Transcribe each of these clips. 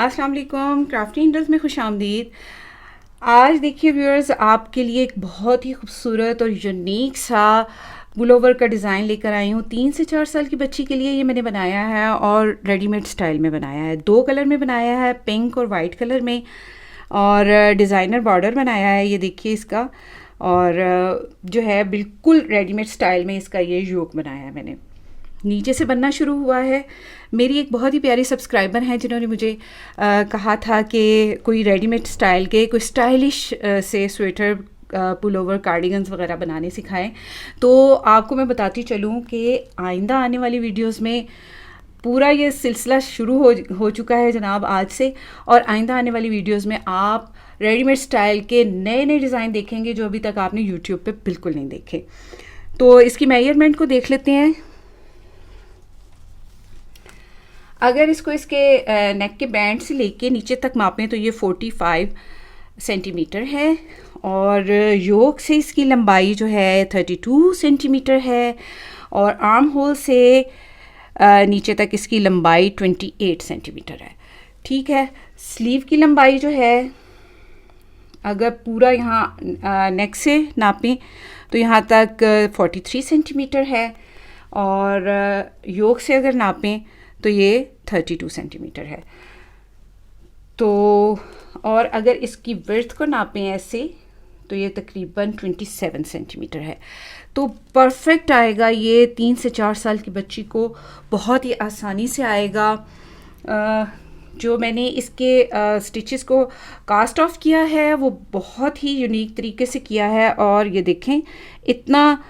अस्सलाम वालेकुम, क्राफ्टी इंडल्स में खुशामदीद। आज देखिए व्यूअर्स, आपके लिए एक बहुत ही खूबसूरत और यूनिक सा पुलोवर का डिज़ाइन लेकर आई हूँ। 3 से 4 साल की बच्ची के लिए ये मैंने बनाया है और रेडीमेड स्टाइल में बनाया है। 2 कलर में बनाया है, पिंक और वाइट कलर में, और डिज़ाइनर बॉर्डर बनाया है। ये देखिए इसका, और जो है बिल्कुल रेडीमेड स्टाइल में इसका ये योक बनाया है मैंने। नीचे से बनना शुरू हुआ है। मेरी एक बहुत ही प्यारी सब्सक्राइबर हैं जिन्होंने मुझे कहा था कि कोई रेडीमेड स्टाइल के, कोई स्टाइलिश से स्वेटर, पुलोवर, कार्डिगन्स वगैरह बनाने सिखाएं। तो आपको मैं बताती चलूँ कि आइंदा आने वाली वीडियोस में पूरा ये सिलसिला शुरू हो चुका है जनाब आज से, और आइंदा आने वाली वीडियोस में आप रेडीमेड स्टाइल के नए नए डिज़ाइन देखेंगे जो अभी तक आपने यूट्यूब पे बिल्कुल नहीं देखे। तो इसकी मेजरमेंट को देख लेते हैं। अगर इसको इसके नेक के बैंड से लेके नीचे तक मापें तो ये 45 सेंटीमीटर है, और योक से इसकी लंबाई जो है 32 सेंटीमीटर है, और आर्म होल से नीचे तक इसकी लंबाई 28 सेंटीमीटर है। ठीक है। स्लीव की लंबाई जो है, अगर पूरा यहाँ नेक से नापें तो यहाँ तक 43 सेंटीमीटर है, और योक से अगर नापें तो ये 32 सेंटीमीटर है। तो और अगर इसकी विड्थ को नापें ऐसे तो ये तकरीबन 27 सेंटीमीटर है। तो परफेक्ट आएगा ये 3 से 4 साल की बच्ची को, बहुत ही आसानी से आएगा। जो मैंने इसके स्टिचेस को कास्ट ऑफ किया है वो बहुत ही यूनिक तरीके से किया है, और ये देखें इतना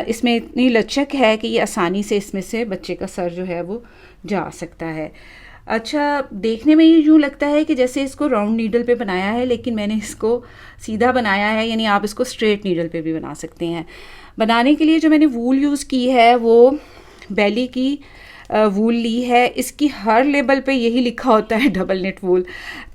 इसमें इतनी लचक है कि ये आसानी से इसमें से बच्चे का सर जो है वो जा सकता है। अच्छा, देखने में ये यूँ लगता है कि जैसे इसको राउंड नीडल पे बनाया है, लेकिन मैंने इसको सीधा बनाया है, यानी आप इसको स्ट्रेट नीडल पे भी बना सकते हैं। बनाने के लिए जो मैंने वूल यूज़ की है वो बैली की वूल ली है। इसकी हर लेबल पे यही लिखा होता है डबल नेट वूल,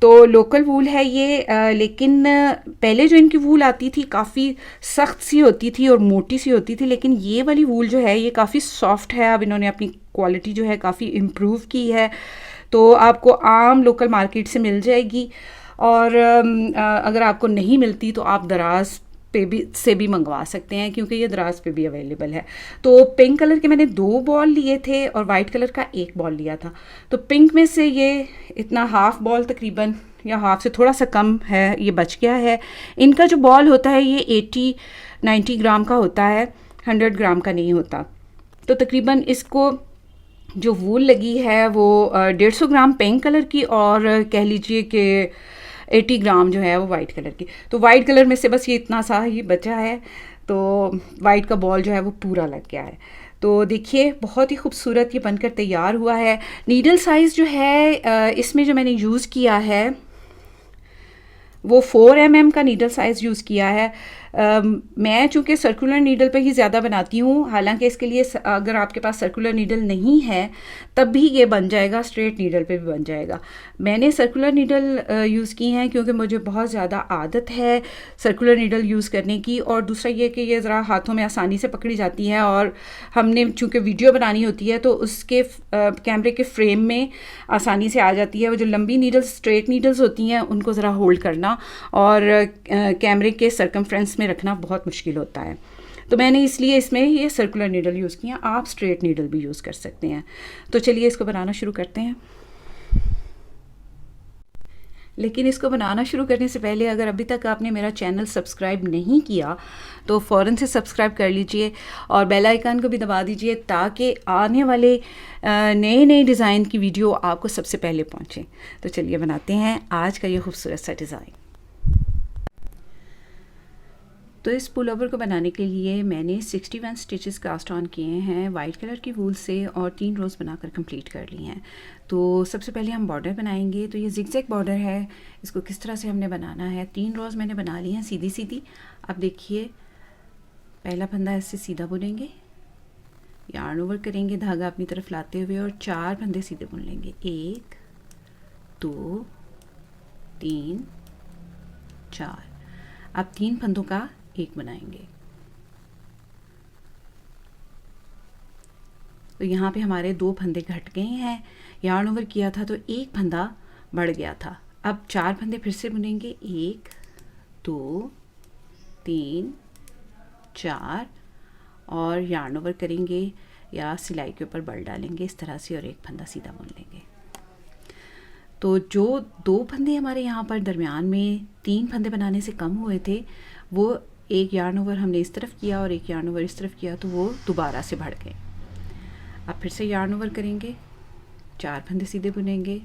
तो लोकल वूल है ये। लेकिन पहले जो इनकी वूल आती थी काफ़ी सख्त सी होती थी और मोटी सी होती थी, लेकिन ये वाली वूल जो है ये काफ़ी सॉफ्ट है। अब इन्होंने अपनी क्वालिटी जो है काफ़ी इम्प्रूव की है, तो आपको आम लोकल मार्केट से मिल जाएगी, और अगर आपको नहीं मिलती तो आप दराज पे भी मंगवा सकते हैं, क्योंकि ये दराज पे भी अवेलेबल है। तो पिंक कलर के मैंने 2 बॉल लिए थे और वाइट कलर का 1 बॉल लिया था। तो पिंक में से ये इतना हाफ बॉल तकरीबन, या हाफ से थोड़ा सा कम है, ये बच गया है। इनका जो बॉल होता है ये 80-90 ग्राम का होता है, 100 ग्राम का नहीं होता। तो तकरीबन इसको जो वूल लगी है वो 150 ग्राम पिंक कलर की, और कह लीजिए कि 80 ग्राम जो है वो वाइट कलर की। तो वाइट कलर में से बस ये इतना सा ही बचा है, तो वाइट का बॉल जो है वो पूरा लग गया है। तो देखिए बहुत ही खूबसूरत ये बनकर तैयार हुआ है। नीडल साइज़ जो है इसमें जो मैंने यूज़ किया है वो 4 mm का नीडल साइज़ यूज़ किया है। मैं चूँकि सर्कुलर नीडल पे ही ज़्यादा बनाती हूँ, हालांकि इसके लिए अगर आपके पास सर्कुलर नीडल नहीं है तब भी ये बन जाएगा, स्ट्रेट नीडल पे भी बन जाएगा। मैंने सर्कुलर नीडल यूज़ की हैं क्योंकि मुझे बहुत ज़्यादा आदत है सर्कुलर नीडल यूज़ करने की, और दूसरा ये कि ये ज़रा हाथों में आसानी से पकड़ी जाती हैं, और हमने चूँकि वीडियो बनानी होती है तो उसके कैमरे के फ्रेम में आसानी से आ जाती है। वो जो लंबी नीडल्स, स्ट्रेट नीडल्स होती हैं, उनको ज़रा होल्ड करना और कैमरे के सर्कमफ्रेंस में रखना बहुत मुश्किल होता है। तो मैंने इसलिए इसमें ये सर्कुलर नीडल यूज़ किया। आप स्ट्रेट नीडल भी यूज़ कर सकते हैं। तो चलिए इसको बनाना शुरू करते हैं। लेकिन इसको बनाना शुरू करने से पहले अगर अभी तक आपने मेरा चैनल सब्सक्राइब नहीं किया तो फ़ौरन से सब्सक्राइब कर लीजिए, और बेल आइकन को भी दबा दीजिए ताकि आने वाले नए नए डिज़ाइन की वीडियो आपको सबसे पहले पहुँचे। तो चलिए बनाते हैं आज का ये खूबसूरत सा डिज़ाइन। तो इस पुलोवर को बनाने के लिए मैंने 61 स्टिचेस कास्ट ऑन किए हैं वाइट कलर की वूल से, और 3 रोज़ बनाकर कंप्लीट कर ली हैं। तो सबसे पहले हम बॉर्डर बनाएंगे। तो ये जिगजैग बॉर्डर है, इसको किस तरह से हमने बनाना है। 3 रोज़ मैंने बना ली हैं सीधी सीधी। अब देखिए पहला फंदा ऐसे सीधा बुनेंगे, यार्न ओवर करेंगे धागा अपनी तरफ लाते हुए, और 4 फंदे सीधे बुन लेंगे। 1 2 3 4। अब 3 फंदों का एक बनाएंगे। तो यहाँ पे हमारे 2 फंदे घट गए हैं। यार्न ओवर किया था तो एक फंदा बढ़ गया था। अब 4 फंदे फिर से बुनेंगे, 1 2 3 4 और यार्न ओवर करेंगे या सिलाई के ऊपर बल डालेंगे इस तरह से और एक फंदा सीधा बुन लेंगे। तो जो 2 फंदे हमारे यहाँ पर दरमियान में 3 फंदे बनाने से कम हुए थे, वो एक यार्न ओवर हमने इस तरफ किया और एक यार्न ओवर इस तरफ किया तो वो दोबारा से बढ़ गए। अब फिर से यार्न ओवर करेंगे, 4 फंदे सीधे बुनेंगे,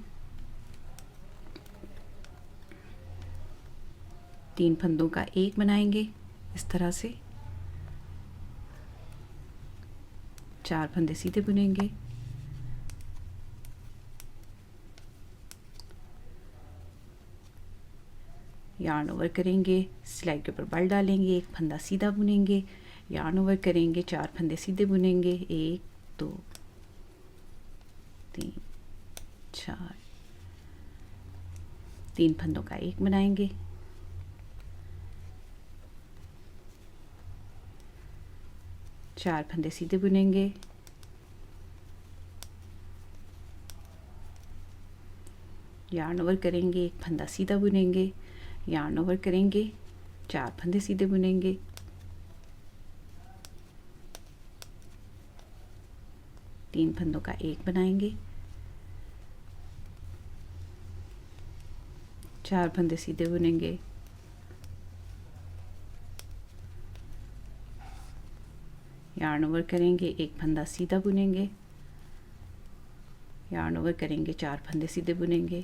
3 फंदों का एक बनाएंगे इस तरह से, 4 फंदे सीधे बुनेंगे, यार्न ओवर करेंगे, सिलाई के ऊपर बल डालेंगे, एक फंदा सीधा बुनेंगे, यार्न ओवर करेंगे, 4 फंदे सीधे बुनेंगे, 1 2 3 4, 3 फंदों का एक बनाएंगे, चार फंदे सीधे बुनेंगे, यार्न ओवर करेंगे, एक फंदा सीधा बुनेंगे, यार्न ओवर करेंगे, 4 फंदे सीधे बुनेंगे, तीन फंदों का एक बनाएंगे, 4 फंदे सीधे बुनेंगे, यार्न ओवर करेंगे, एक फंदा सीधा बुनेंगे, यार्न ओवर करेंगे, 4 फंदे सीधे बुनेंगे,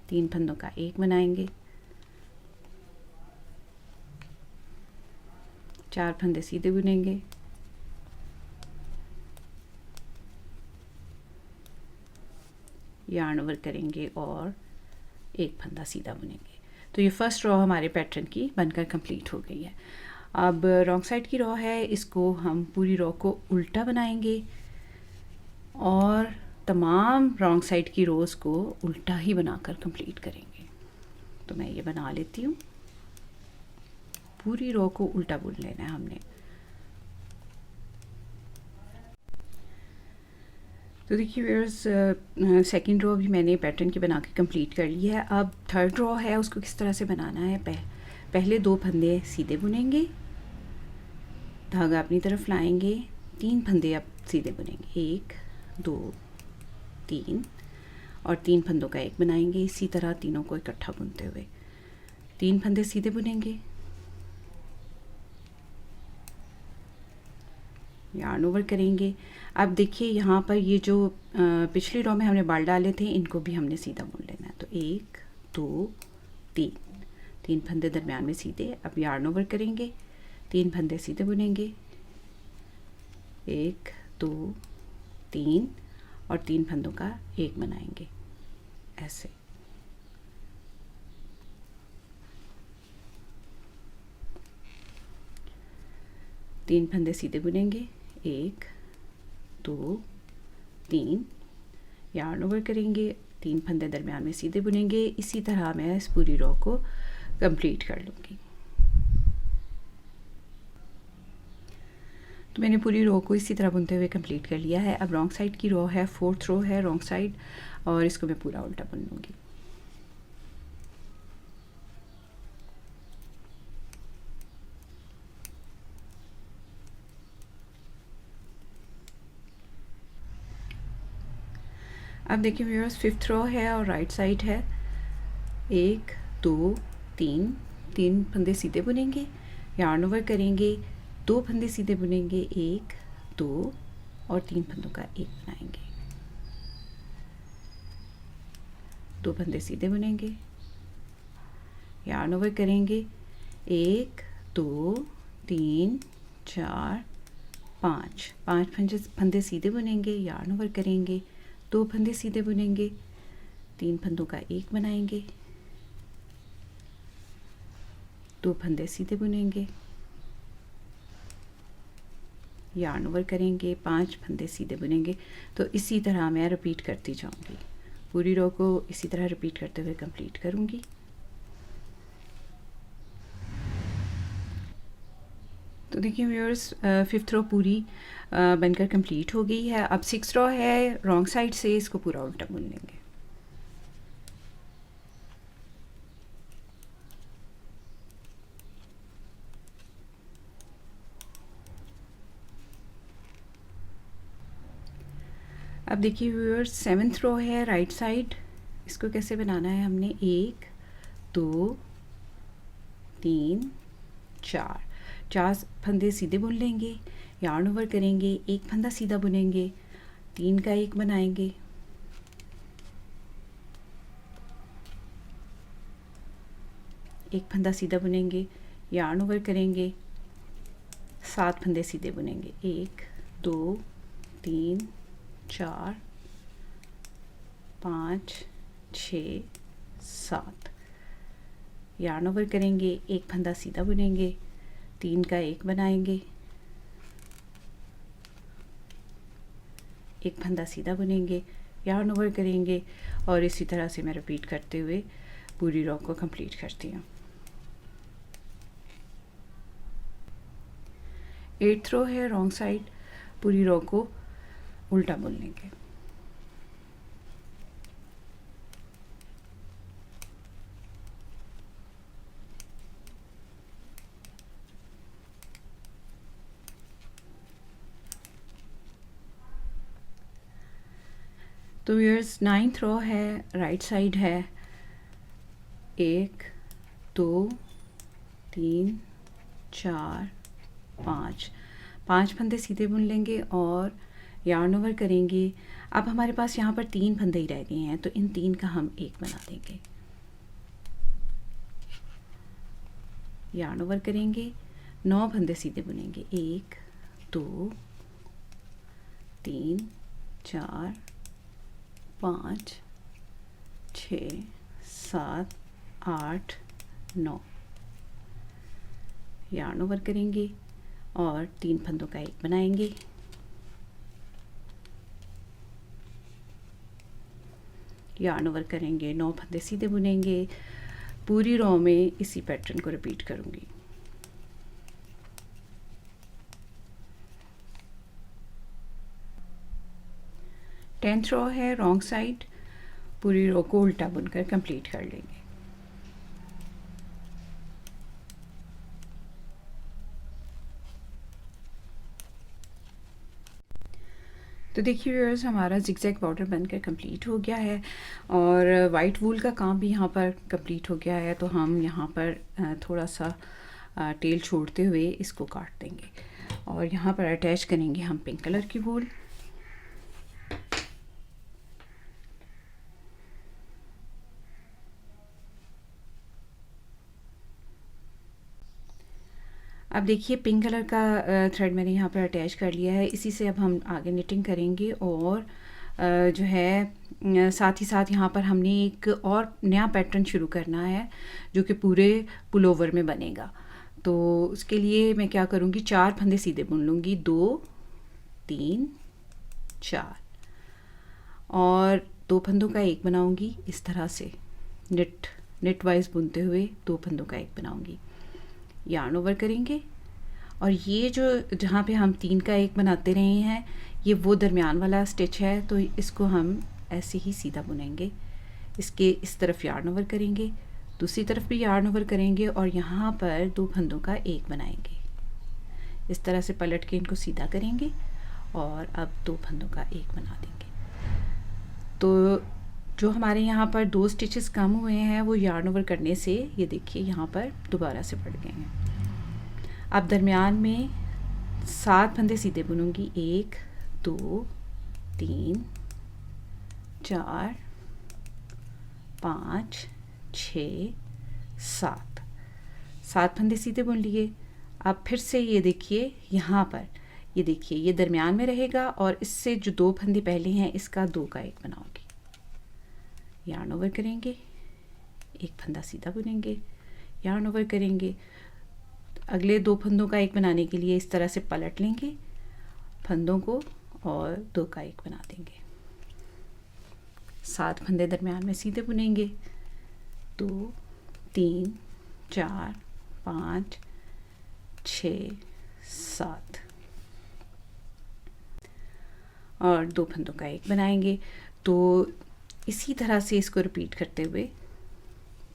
तीन फंदों का एक बनाएंगे, 4 फंदे सीधे बुनेंगे, यार्न ओवर करेंगे और एक फंदा सीधा बुनेंगे। तो ये फर्स्ट रॉ हमारे पैटर्न की बनकर कंप्लीट हो गई है। अब रॉन्ग साइड की रॉ है, इसको हम पूरी रॉ को उल्टा बनाएंगे और तमाम रॉन्ग साइड की रोज़ को उल्टा ही बनाकर कंप्लीट करेंगे। तो मैं ये बना लेती हूँ, पूरी रॉ को उल्टा बुन लेना है हमने। तो देखिए व्यूअर्स, सेकंड रो भी मैंने पैटर्न की बना के कंप्लीट कर ली है। अब थर्ड रो है, उसको किस तरह से बनाना है। पहले 2 फंदे सीधे बुनेंगे, धागा अपनी तरफ लाएंगे, 3 फंदे अब सीधे बुनेंगे, 1 2 3 और 3 फंदों का एक बनाएंगे। इसी तरह तीनों को इकट्ठा बुनते हुए 3 फंदे सीधे बुनेंगे, यार्न ओवर करेंगे। अब देखिए यहाँ पर ये जो पिछली रो में हमने बाल डाले थे, इनको भी हमने सीधा बुन लेना है। तो 1 2 3 फंदे दरमियान में सीधे। अब यार्न ओवर करेंगे, 3 फंदे सीधे बुनेंगे, 1 2 3 और 3 फंदों का एक बनाएंगे ऐसे। तीन फंदे सीधे बुनेंगे, 1 2 3, यार्न ओवर करेंगे, 3 फंदे दरमियान में सीधे बुनेंगे। इसी तरह मैं इस पूरी रो को कंप्लीट कर लूँगी। तो मैंने पूरी रो को इसी तरह बुनते हुए कंप्लीट कर लिया है। अब रॉन्ग साइड की रो है, 4th रो है रॉन्ग साइड, और इसको मैं पूरा उल्टा बुन लूँगी। अब देखिए व्यूअर्स, 5th रो है और राइट साइड है। 1 2 3 फंदे सीधे बुनेंगे, यार्न ओवर करेंगे, 2 फंदे सीधे बुनेंगे, 1 2 और 3 फंदों का एक बनाएंगे। 2 फंदे सीधे बुनेंगे, यार्न ओवर करेंगे, 1 2 3 4 5 फंदे सीधे बुनेंगे, यार्न ओवर करेंगे, 2 फंदे सीधे बुनेंगे, 3 फंदों का एक बनाएंगे, 2 फंदे सीधे बुनेंगे, यार्न ओवर करेंगे, 5 फंदे सीधे बुनेंगे। तो इसी तरह मैं रिपीट करती जाऊंगी, पूरी रो को इसी तरह रिपीट करते हुए कंप्लीट करूंगी। देखिए व्यूअर्स, 5th रो पूरी बनकर कंप्लीट हो गई है। अब 6th रो है, रॉन्ग साइड से इसको पूरा उल्टा बुन लेंगे। अब देखिए व्यूअर्स, 7th रो है राइट साइड, इसको कैसे बनाना है हमने 1 2 3 4 4 फंदे सीधे बुन लेंगे, यार्न ओवर करेंगे, एक फंदा सीधा बुनेंगे, 3 का एक बनाएंगे, एक फंदा सीधा बुनेंगे, यार्न ओवर करेंगे, 7 फंदे सीधे बुनेंगे, 1 2 3 4 5 6 7, यार्न ओवर करेंगे, एक फंदा सीधा बुनेंगे, 3 का एक बनाएंगे, एक फंदा सीधा बुनेंगे, यार्न ओवर करेंगे, और इसी तरह से मैं रिपीट करते हुए पूरी रो को कंप्लीट करती हूँ। 8th रो है रॉन्ग साइड, पूरी रो को उल्टा बुन लेंगे। तो व्यूअर्स, 9th रो है राइट साइड है, 1 2 3 4 5 5 फंदे सीधे बुन लेंगे और यार्न ओवर करेंगे। अब हमारे पास यहाँ पर 3 फंदे ही रह गए हैं, तो इन 3 का हम एक बना देंगे, यार्न ओवर करेंगे, 9 फंदे सीधे बुनेंगे, 1 2 3 4 5 6 7 8 9, यार्न ओवर करेंगे और 3 फंदों का एक बनाएंगे, यार्न ओवर करेंगे, 9 फंदे सीधे बुनेंगे। पूरी रो में इसी पैटर्न को रिपीट करूंगी। टेंथ रो है रॉन्ग साइड, पूरी रो को उल्टा बुनकर कंप्लीट कर लेंगे। तो देखिए व्यूअर्स, हमारा जिगजैग बॉर्डर बनकर कंप्लीट हो गया है और वाइट वूल का काम भी यहाँ पर कंप्लीट हो गया है। तो हम यहाँ पर थोड़ा सा टेल छोड़ते हुए इसको काट देंगे और यहाँ पर अटैच करेंगे हम पिंक कलर की वूल। अब देखिए पिंक कलर का थ्रेड मैंने यहाँ पर अटैच कर लिया है। इसी से अब हम आगे निटिंग करेंगे और जो है साथ ही साथ यहाँ पर हमने एक और नया पैटर्न शुरू करना है जो कि पूरे पुलोवर में बनेगा। तो उसके लिए मैं क्या करूँगी, 4 फंदे सीधे बुन लूँगी, 2 3 4 और 2 फंदों का एक बनाऊँगी। इस तरह से नेट वाइज बुनते हुए 2 फंदों का एक बनाऊँगी, यार्न ओवर करेंगे और ये जो जहाँ पे हम 3 का एक बनाते रहे हैं ये वो दरमियान वाला स्टिच है, तो इसको हम ऐसे ही सीधा बुनेंगे। इसके इस तरफ यार्न ओवर करेंगे, दूसरी तरफ भी यार्न ओवर करेंगे और यहाँ पर 2 फंदों का एक बनाएंगे। इस तरह से पलट के इनको सीधा करेंगे और अब 2 फंदों का एक बना देंगे। तो जो हमारे यहाँ पर 2 स्टिचेस कम हुए हैं वो यार्न ओवर करने से ये देखिए यहाँ पर दोबारा से बढ़ गए हैं। अब दरमियान में 7 फंदे सीधे बुनूंगी, 1 2 3 4 5 6 7 7 फंदे सीधे बुन लिए। अब फिर से ये देखिए यहाँ पर ये देखिए ये दरमियान में रहेगा और इससे जो 2 फंदे पहले हैं इसका 2 का एक बनाऊंगी, यार्न ओवर करेंगे, एक फंदा सीधा बुनेंगे, यार्न ओवर करेंगे। अगले 2 फंदों का एक बनाने के लिए इस तरह से पलट लेंगे फंदों को और 2 का एक बना देंगे। 7 फंदे दरमियान में सीधे बुनेंगे, 2 3 4 5 6 7 और 2 फंदों का एक बनाएंगे। तो इसी तरह से इसको रिपीट करते हुए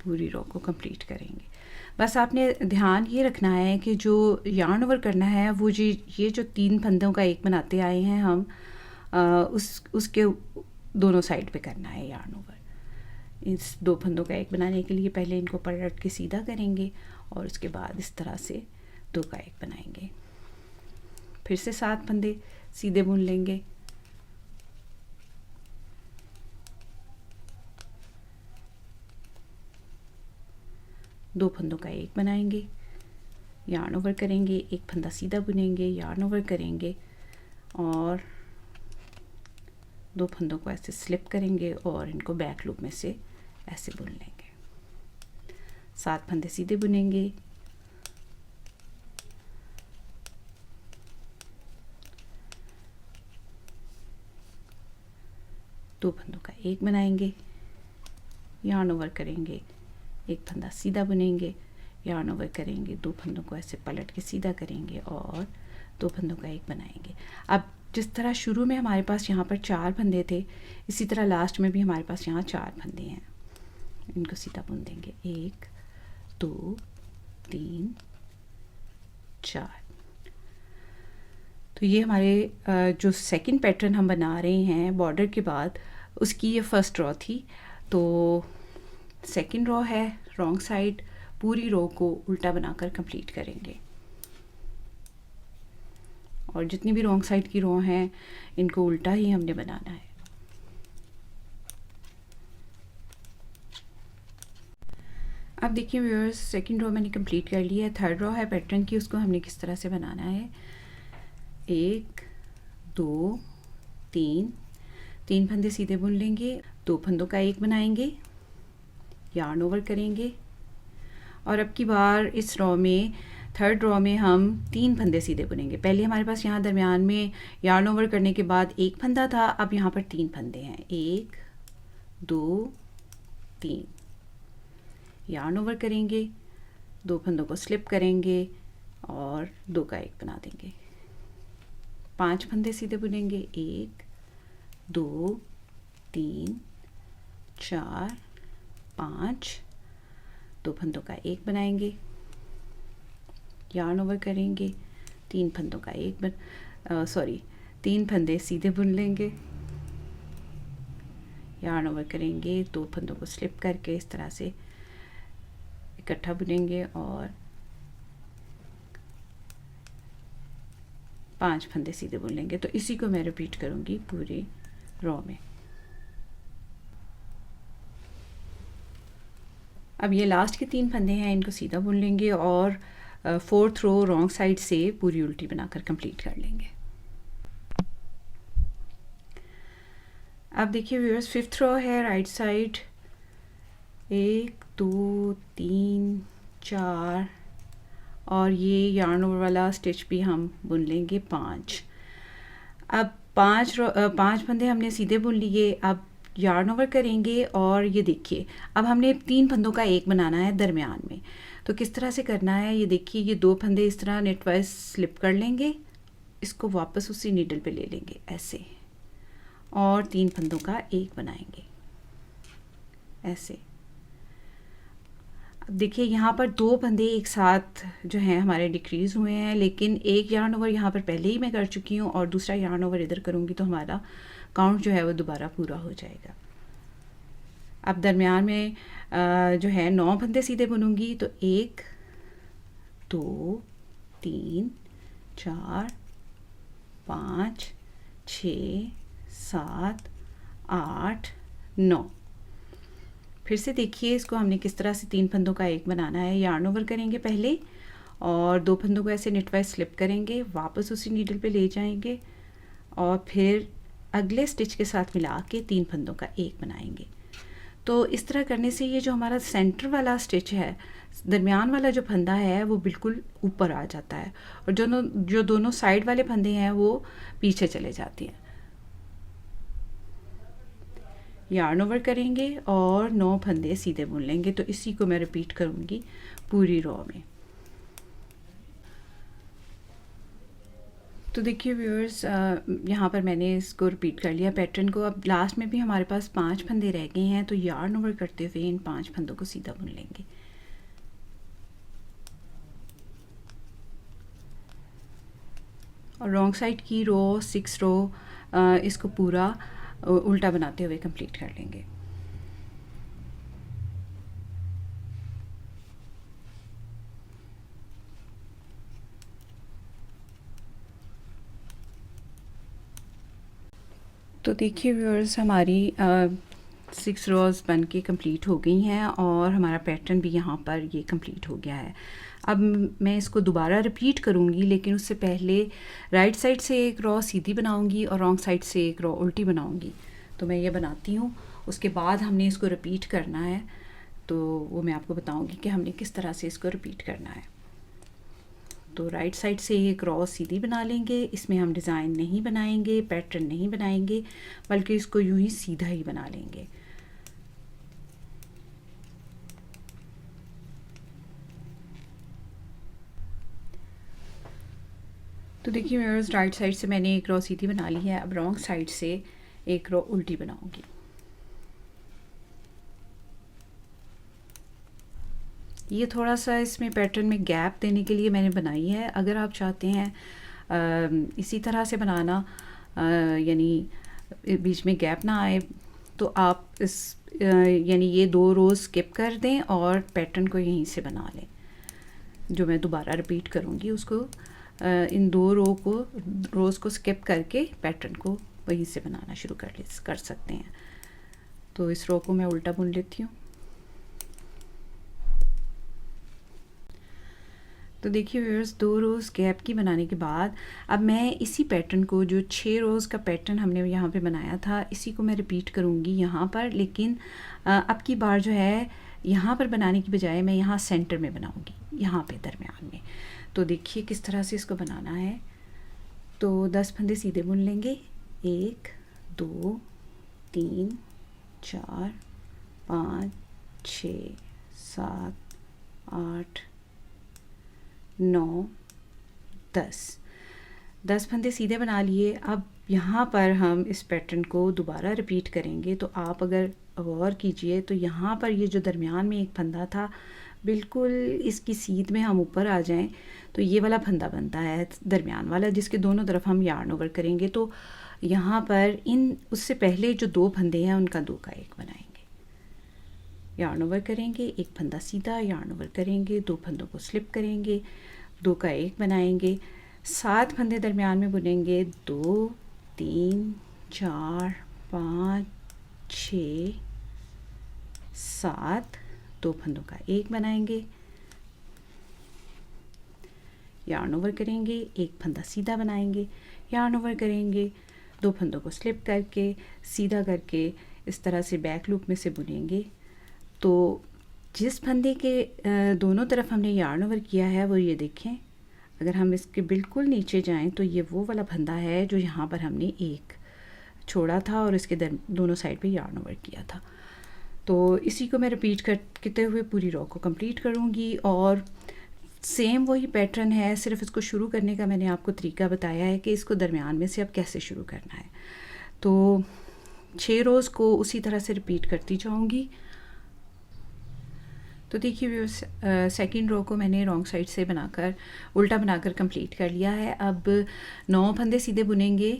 पूरी रो को कंप्लीट करेंगे। बस आपने ध्यान ये रखना है कि जो यार्न ओवर करना है वो जी ये जो 3 फंदों का एक बनाते आए हैं हम उसके दोनों साइड पे करना है यार्न ओवर। इस 2 फंदों का एक बनाने के लिए पहले इनको पलट के सीधा करेंगे और उसके बाद इस तरह से 2 का एक बनाएंगे। फिर से 7 फंदे सीधे बुन लेंगे। दो फंदों का एक बनाएंगे, यार्न ओवर करेंगे, एक फंदा सीधा बुनेंगे, यार्न ओवर करेंगे और 2 फंदों को ऐसे स्लिप करेंगे और इनको बैक लूप में से ऐसे बुन लेंगे। 7 फंदे सीधे बुनेंगे, दो फंदों का एक बनाएंगे, यार्न ओवर करेंगे, एक फंदा सीधा बुनेंगे, यार्न ओवर करेंगे, 2 फंदों को ऐसे पलट के सीधा करेंगे और 2 फंदों का एक बनाएंगे। अब जिस तरह शुरू में हमारे पास यहाँ पर 4 फंदे थे, इसी तरह लास्ट में भी हमारे पास यहाँ 4 फंदे हैं। इनको सीधा बुन देंगे, 1 2 3 4। तो ये हमारे जो सेकंड पैटर्न हम बना रहे हैं बॉर्डर के बाद, उसकी ये फर्स्ट रो थी। तो सेकंड रो है रॉन्ग साइड, पूरी रो को उल्टा बनाकर कंप्लीट करेंगे और जितनी भी रॉन्ग साइड की रो हैं इनको उल्टा ही हमने बनाना है। अब देखिए व्यूअर्स, सेकंड रो मैंने कंप्लीट कर लिया है। थर्ड रो है पैटर्न की, उसको हमने किस तरह से बनाना है। 1 2 3 फंदे सीधे बुन लेंगे, 2 फंदों का एक बनाएंगे, यार्न ओवर करेंगे और अब की बार इस रो में थर्ड रो में हम 3 फंदे सीधे बुनेंगे। पहले हमारे पास यहाँ दरमियान में यार्न ओवर करने के बाद एक फंदा था, अब यहाँ पर 3 फंदे हैं। 1 2 3 यार्न ओवर करेंगे, 2 फंदों को स्लिप करेंगे और 2 का एक बना देंगे। 5 फंदे सीधे बुनेंगे, 1 2 3 4 5, 2 फंदों का एक बनाएंगे, यार्न ओवर करेंगे, 3 फंदों का एक 3 फंदे सीधे बुन लेंगे, यार्न ओवर करेंगे, 2 फंदों को स्लिप करके इस तरह से इकट्ठा बुनेंगे और 5 फंदे सीधे बुन लेंगे। तो इसी को मैं रिपीट करूँगी पूरी रो में। अब ये लास्ट के 3 फंदे हैं, इनको सीधा बुन लेंगे और 4th रो रॉन्ग साइड से पूरी उल्टी बनाकर कंप्लीट कर लेंगे। अब देखिए व्यूअर्स, 5th रो है राइट साइड, 1 2 3 4 और ये यार्न ओवर वाला स्टिच भी हम बुन लेंगे 5। अब 5 फंदे हमने सीधे बुन लिए। अब यार्न ओवर करेंगे और ये देखिए अब हमने 3 फंदों का एक बनाना है दरमियान में। तो किस तरह से करना है, ये देखिए ये 2 फंदे इस तरह नेट वाइज स्लिप कर लेंगे, इसको वापस उसी नीडल पे ले लेंगे ऐसे और 3 फंदों का एक बनाएंगे ऐसे। अब देखिए यहाँ पर 2 फंदे एक साथ जो हैं हमारे डिक्रीज़ हुए हैं, लेकिन एक यार्न ओवर यहाँ पर पहले ही मैं कर चुकी हूँ और दूसरा यार्न ओवर इधर करूँगी तो हमारा काउंट जो है वो दोबारा पूरा हो जाएगा। अब दरमियान में जो है 9 फंदे सीधे बुनूंगी, तो 1 2 3 4 5 6 7 8 9। फिर से देखिए इसको हमने किस तरह से 3 फंदों का एक बनाना है। यार्न ओवर करेंगे पहले और 2 फंदों को ऐसे नेट वाइज स्लिप करेंगे, वापस उसी नीडल पे ले जाएंगे और फिर अगले स्टिच के साथ मिला के 3 फंदों का एक बनाएंगे। तो इस तरह करने से ये जो हमारा सेंटर वाला स्टिच है, दरमियान वाला जो फंदा है वो बिल्कुल ऊपर आ जाता है और जो दोनों साइड वाले फंदे हैं वो पीछे चले जाते हैं। यार्न ओवर करेंगे और 9 फंदे सीधे बुन लेंगे। तो इसी को मैं रिपीट करूँगी पूरी रो में। तो देखिए व्यूअर्स, यहाँ पर मैंने इसको रिपीट कर लिया पैटर्न को। अब लास्ट में भी हमारे पास 5 फंदे रह गए हैं, तो यार्न ओवर करते हुए इन 5 फंदों को सीधा बुन लेंगे। और रॉन्ग साइड की रो 6 रो इसको पूरा उल्टा बनाते हुए कंप्लीट कर लेंगे। तो देखिए व्यूअर्स, हमारी 6 रोज़ बन के कंप्लीट हो गई हैं और हमारा पैटर्न भी यहाँ पर ये कंप्लीट हो गया है। अब मैं इसको दोबारा रिपीट करूँगी, लेकिन उससे पहले राइट साइड से एक रो सीधी बनाऊँगी और रॉन्ग साइड से एक रो उल्टी बनाऊँगी। तो मैं ये बनाती हूँ, उसके बाद हमने इसको रिपीट करना है, तो वो मैं आपको बताऊँगी कि हमने किस तरह से इसको रिपीट करना है। तो राइट साइड से एक रो सीधी बना लेंगे, इसमें हम डिज़ाइन नहीं बनाएंगे, पैटर्न नहीं बनाएंगे, बल्कि इसको यूं ही सीधा ही बना लेंगे। तो देखिए व्यूअर्स, राइट साइड से मैंने एक रो सीधी बना ली है। अब रॉन्ग साइड से एक रो उल्टी बनाऊंगी। ये थोड़ा सा इसमें पैटर्न में गैप देने के लिए मैंने बनाई है। अगर आप चाहते हैं इसी तरह से बनाना, यानी बीच में गैप ना आए, तो आप इस यानी ये 2 रोज़ स्किप कर दें और पैटर्न को यहीं से बना लें। जो मैं दोबारा रिपीट करूँगी उसको इन 2 रोज़ को स्किप करके पैटर्न को वहीं से बनाना शुरू कर सकते हैं। तो इस रो को मैं उल्टा बुन लेती हूँ। तो देखिए व्यूअर्स, 2 रोज़ गैप की बनाने के बाद अब मैं इसी पैटर्न को, जो 6 रोज़ का पैटर्न हमने यहाँ पे बनाया था, इसी को मैं रिपीट करूँगी यहाँ पर। लेकिन अब की बार जो है यहाँ पर बनाने की बजाय मैं यहाँ सेंटर में बनाऊँगी, यहाँ पे दरमियान में। तो देखिए किस तरह से इसको बनाना है। तो 10 फंदे सीधे बुन लेंगे। 1 2 3 4 5 6 7 8 9 10 फंदे सीधे बना लिए। अब यहाँ पर हम इस पैटर्न को दोबारा रिपीट करेंगे। तो आप अगर गौर कीजिए तो यहाँ पर ये जो दरमियान में एक फंदा था, बिल्कुल इसकी सीध में हम ऊपर आ जाएं तो ये वाला फंदा बनता है दरमियान वाला, जिसके दोनों तरफ हम यार्न ओवर करेंगे। तो यहाँ पर उससे पहले जो 2 फंदे हैं उनका 2 का 1 बनाएंगे, यार्न ओवर करेंगे, एक फंदा सीधा यार्न ओवर करेंगे, 2 फंदों को स्लिप करेंगे, 2 का 1 बनाएंगे, 7 फंदे दरमियान में बुनेंगे। 2 3 4 5 6 7, 2 फंदों का 1 बनाएंगे, यार्न ओवर करेंगे, एक फंदा सीधा बनाएंगे, यार्न ओवर करेंगे, 2 फंदों को स्लिप करके सीधा करके इस तरह से बैक लूप में से बुनेंगे। तो जिस फंदे के दोनों तरफ हमने यार्न ओवर किया है वो ये देखें, अगर हम इसके बिल्कुल नीचे जाएं तो ये वो वाला फंदा है जो यहाँ पर हमने 1 छोड़ा था और इसके दोनों साइड पे यार्न ओवर किया था। तो इसी को मैं रिपीट करते हुए पूरी रो को कंप्लीट करूँगी। और सेम वही पैटर्न है, सिर्फ इसको शुरू करने का मैंने आपको तरीका बताया है कि इसको दरमियान में से अब कैसे शुरू करना है। तो 6 रोज़ को उसी तरह से रिपीट करती जाऊँगी। तो देखिए सेकंड रो को मैंने रॉन्ग साइड से उल्टा बनाकर कंप्लीट कर लिया है। अब 9 फंदे सीधे बुनेंगे।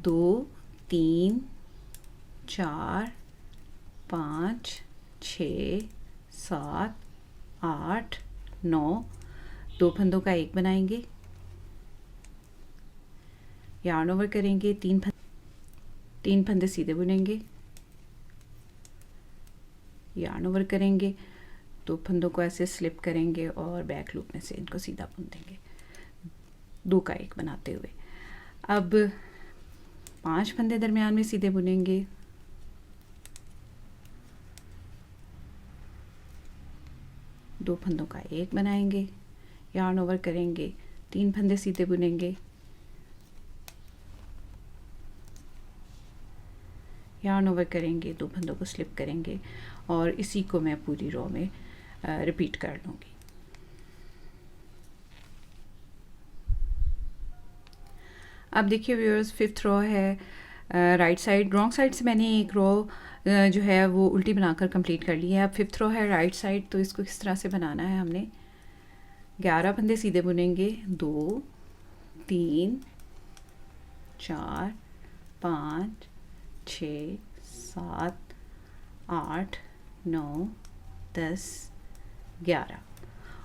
2 3 4 5 6 7 8 9, 2 फंदों का 1 बनाएंगे, यार्न ओवर करेंगे, 3 फंदे सीधे बुनेंगे, यार्न ओवर करेंगे, 2 फंदों को ऐसे स्लिप करेंगे और बैक लूप में से इनको सीधा बुन देंगे 2 का 1 बनाते हुए। अब 5 फंदे दरमियान में सीधे बुनेंगे, दो फंदों का 1 बनाएंगे, यार्न ओवर करेंगे, 3 फंदे सीधे बुनेंगे, यार्न ओवर करेंगे, 2 फंदों को स्लिप करेंगे और इसी को मैं पूरी रो में रिपीट कर लूँगी। अब देखिए व्यूअर्स, फिफ्थ रो है राइट साइड, रॉन्ग साइड से मैंने एक रो जो है वो उल्टी बनाकर कंप्लीट कर ली है। अब फिफ्थ रो है राइट साइड, तो इसको किस तरह से बनाना है, हमने 11 फंदे सीधे बुनेंगे, 2 3 4 5 6 7 8 9 10 11।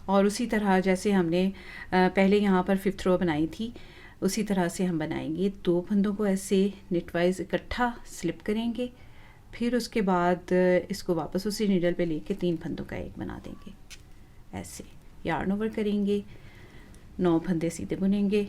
और उसी तरह जैसे हमने पहले यहाँ पर फिफ्थ रो बनाई थी, उसी तरह से हम बनाएंगे। 2 फंदों को ऐसे निटवाइज इकट्ठा स्लिप करेंगे, फिर उसके बाद इसको वापस उसी नीडल पे लेके 3 फंदों का एक बना देंगे। ऐसे यार्न ओवर करेंगे, 9 फंदे सीधे बुनेंगे,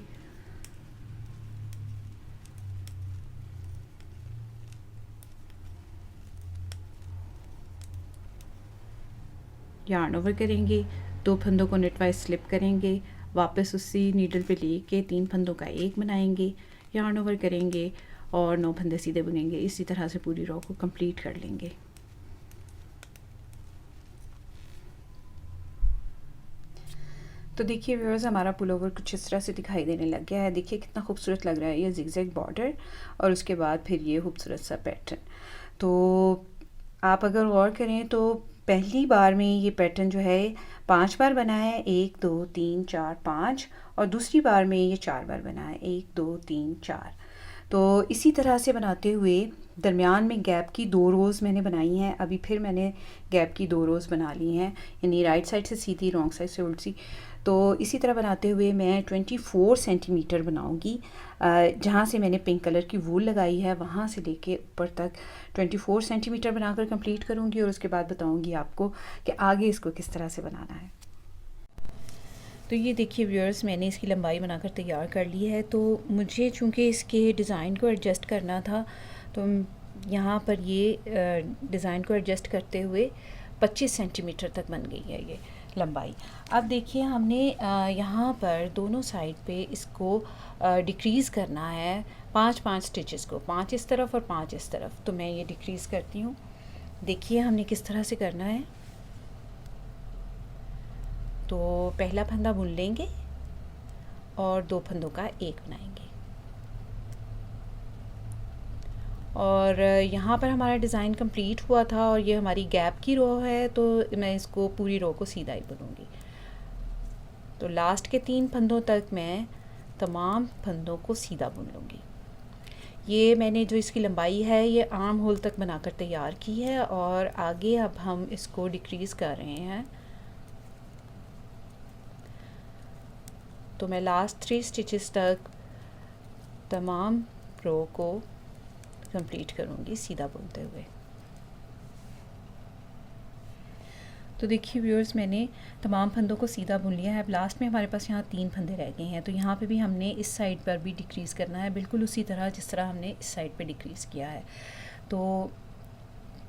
यार्न ओवर करेंगे, 2 फंदों को नेटवाइज स्लिप करेंगे, वापस उसी नीडल पे लेके 3 फंदों का एक बनाएंगे, यार्न ओवर करेंगे और 9 फंदे सीधे बुनेंगे। इसी तरह से पूरी रो को कंप्लीट कर लेंगे। तो देखिए व्यूअर्स, हमारा पुलोवर कुछ इस तरह से दिखाई देने लग गया है। देखिए कितना खूबसूरत लग रहा है ये जिगजैग बॉर्डर और उसके बाद फिर ये खूबसूरत सा पैटर्न। तो आप अगर गौर करें तो पहली बार में ये पैटर्न जो है 5 बार बना है, 1 2 3 4 5, और दूसरी बार में ये 4 बार बना है, 1 2 3 4। तो इसी तरह से बनाते हुए दरमियान में गैप की 2 रोज़ मैंने बनाई हैं। अभी फिर मैंने गैप की 2 रोज़ बना ली हैं, यानी राइट साइड से सीधी, रॉन्ग साइड से उल्टी। तो इसी तरह बनाते हुए मैं 24 सेंटीमीटर बनाऊंगी। जहाँ से मैंने पिंक कलर की वूल लगाई है वहाँ से लेके ऊपर तक 24 सेंटीमीटर बनाकर कंप्लीट करूँगी, और उसके बाद बताऊँगी आपको कि आगे इसको किस तरह से बनाना है। तो ये देखिए व्यूअर्स, मैंने इसकी लंबाई बनाकर तैयार कर ली है। तो मुझे चूँकि इसके डिज़ाइन को एडजस्ट करना था, तो यहाँ पर ये डिज़ाइन को एडजस्ट करते हुए 25 सेंटीमीटर तक बन गई है ये लंबाई। अब देखिए हमने यहाँ पर दोनों साइड पे इसको डिक्रीज़ करना है 5-5 स्टिचेस को, 5 इस तरफ और 5 इस तरफ। तो मैं ये डिक्रीज़ करती हूँ। देखिए हमने किस तरह से करना है। तो पहला फंदा बुन लेंगे और 2 फंदों का एक बनाएंगे, और यहाँ पर हमारा डिज़ाइन कंप्लीट हुआ था और ये हमारी गैप की रो है, तो मैं इसको पूरी रो को सीधा ही बुनूंगी। तो लास्ट के 3 फंदों तक मैं तमाम फंदों को सीधा बुन लूँगी। ये मैंने जो इसकी लंबाई है ये आर्म होल तक बनाकर तैयार की है, और आगे अब हम इसको डिक्रीज़ कर रहे हैं। तो मैं लास्ट 3 स्टिचेस तक तमाम रो को कंप्लीट करूँगी सीधा बुनते हुए। तो देखिए व्यूअर्स, मैंने तमाम फंदों को सीधा बुन लिया है। अब लास्ट में हमारे पास यहाँ 3 फंदे रह गए हैं, तो यहाँ पे भी हमने इस साइड पर भी डिक्रीज़ करना है, बिल्कुल उसी तरह जिस तरह हमने इस साइड पे डिक्रीज़ किया है। तो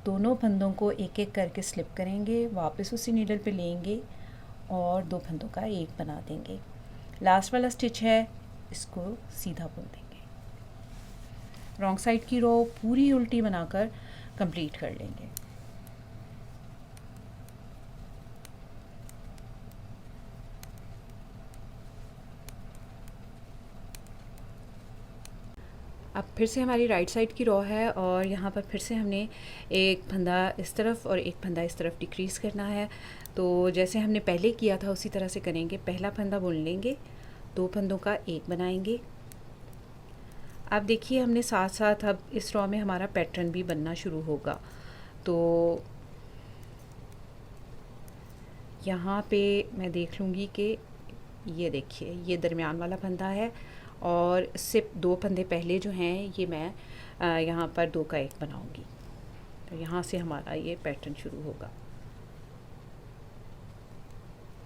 दोनों फंदों को एक एक करके स्लिप करेंगे, वापस उसी नीडल पे लेंगे और 2 फंदों का एक बना देंगे। लास्ट वाला स्टिच है, इसको सीधा बुन देंगे। रॉन्ग साइड की रो पूरी उल्टी बनाकर कंप्लीट कर लेंगे। अब फिर से हमारी राइट साइड की रो है, और यहाँ पर फिर से हमने एक फंदा इस तरफ और एक फंदा इस तरफ डिक्रीज़ करना है। तो जैसे हमने पहले किया था उसी तरह से करेंगे। पहला फंदा बुन लेंगे, 2 फंदों का एक बनाएंगे। अब देखिए हमने साथ साथ अब इस रो में हमारा पैटर्न भी बनना शुरू होगा। तो यहाँ पे मैं देख लूँगी कि ये देखिए ये दरमियान वाला फंदा है, और इससे 2 फंदे पहले जो हैं ये मैं यहाँ पर 2 का 1 बनाऊँगी। तो यहाँ से हमारा ये पैटर्न शुरू होगा।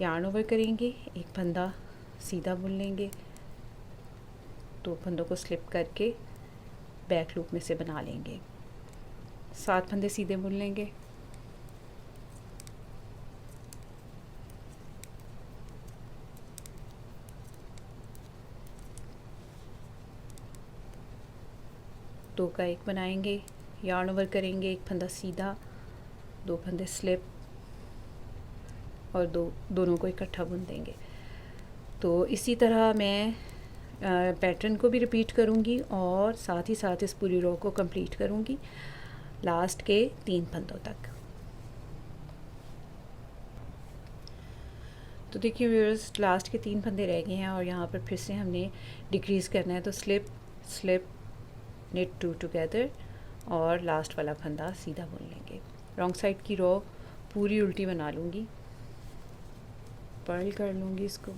यार्न ओवर करेंगे, एक फंदा सीधा बुन लेंगे, 2 फंदों को स्लिप करके बैक लूप में से बना लेंगे, 7 फंदे सीधे बुन लेंगे, दो का एक बनाएंगे, यार्न ओवर करेंगे, एक फंदा सीधा, 2 फंदे स्लिप और दोनों को इकट्ठा बुन देंगे। तो इसी तरह मैं पैटर्न को भी रिपीट करूँगी और साथ ही साथ इस पूरी रो को कंप्लीट करूँगी लास्ट के 3 फंदों तक। तो देखिए व्यूअर्स, लास्ट के 3 फंदे रह गए हैं और यहाँ पर फिर से हमने डिक्रीज़ करना है। तो स्लिप स्लिप निट 2 टुगेदर और लास्ट वाला फंदा सीधा बुन लेंगे। रॉन्ग साइड की रो पूरी उल्टी बना लूँगी, पर्ल कर लूँगी इसको।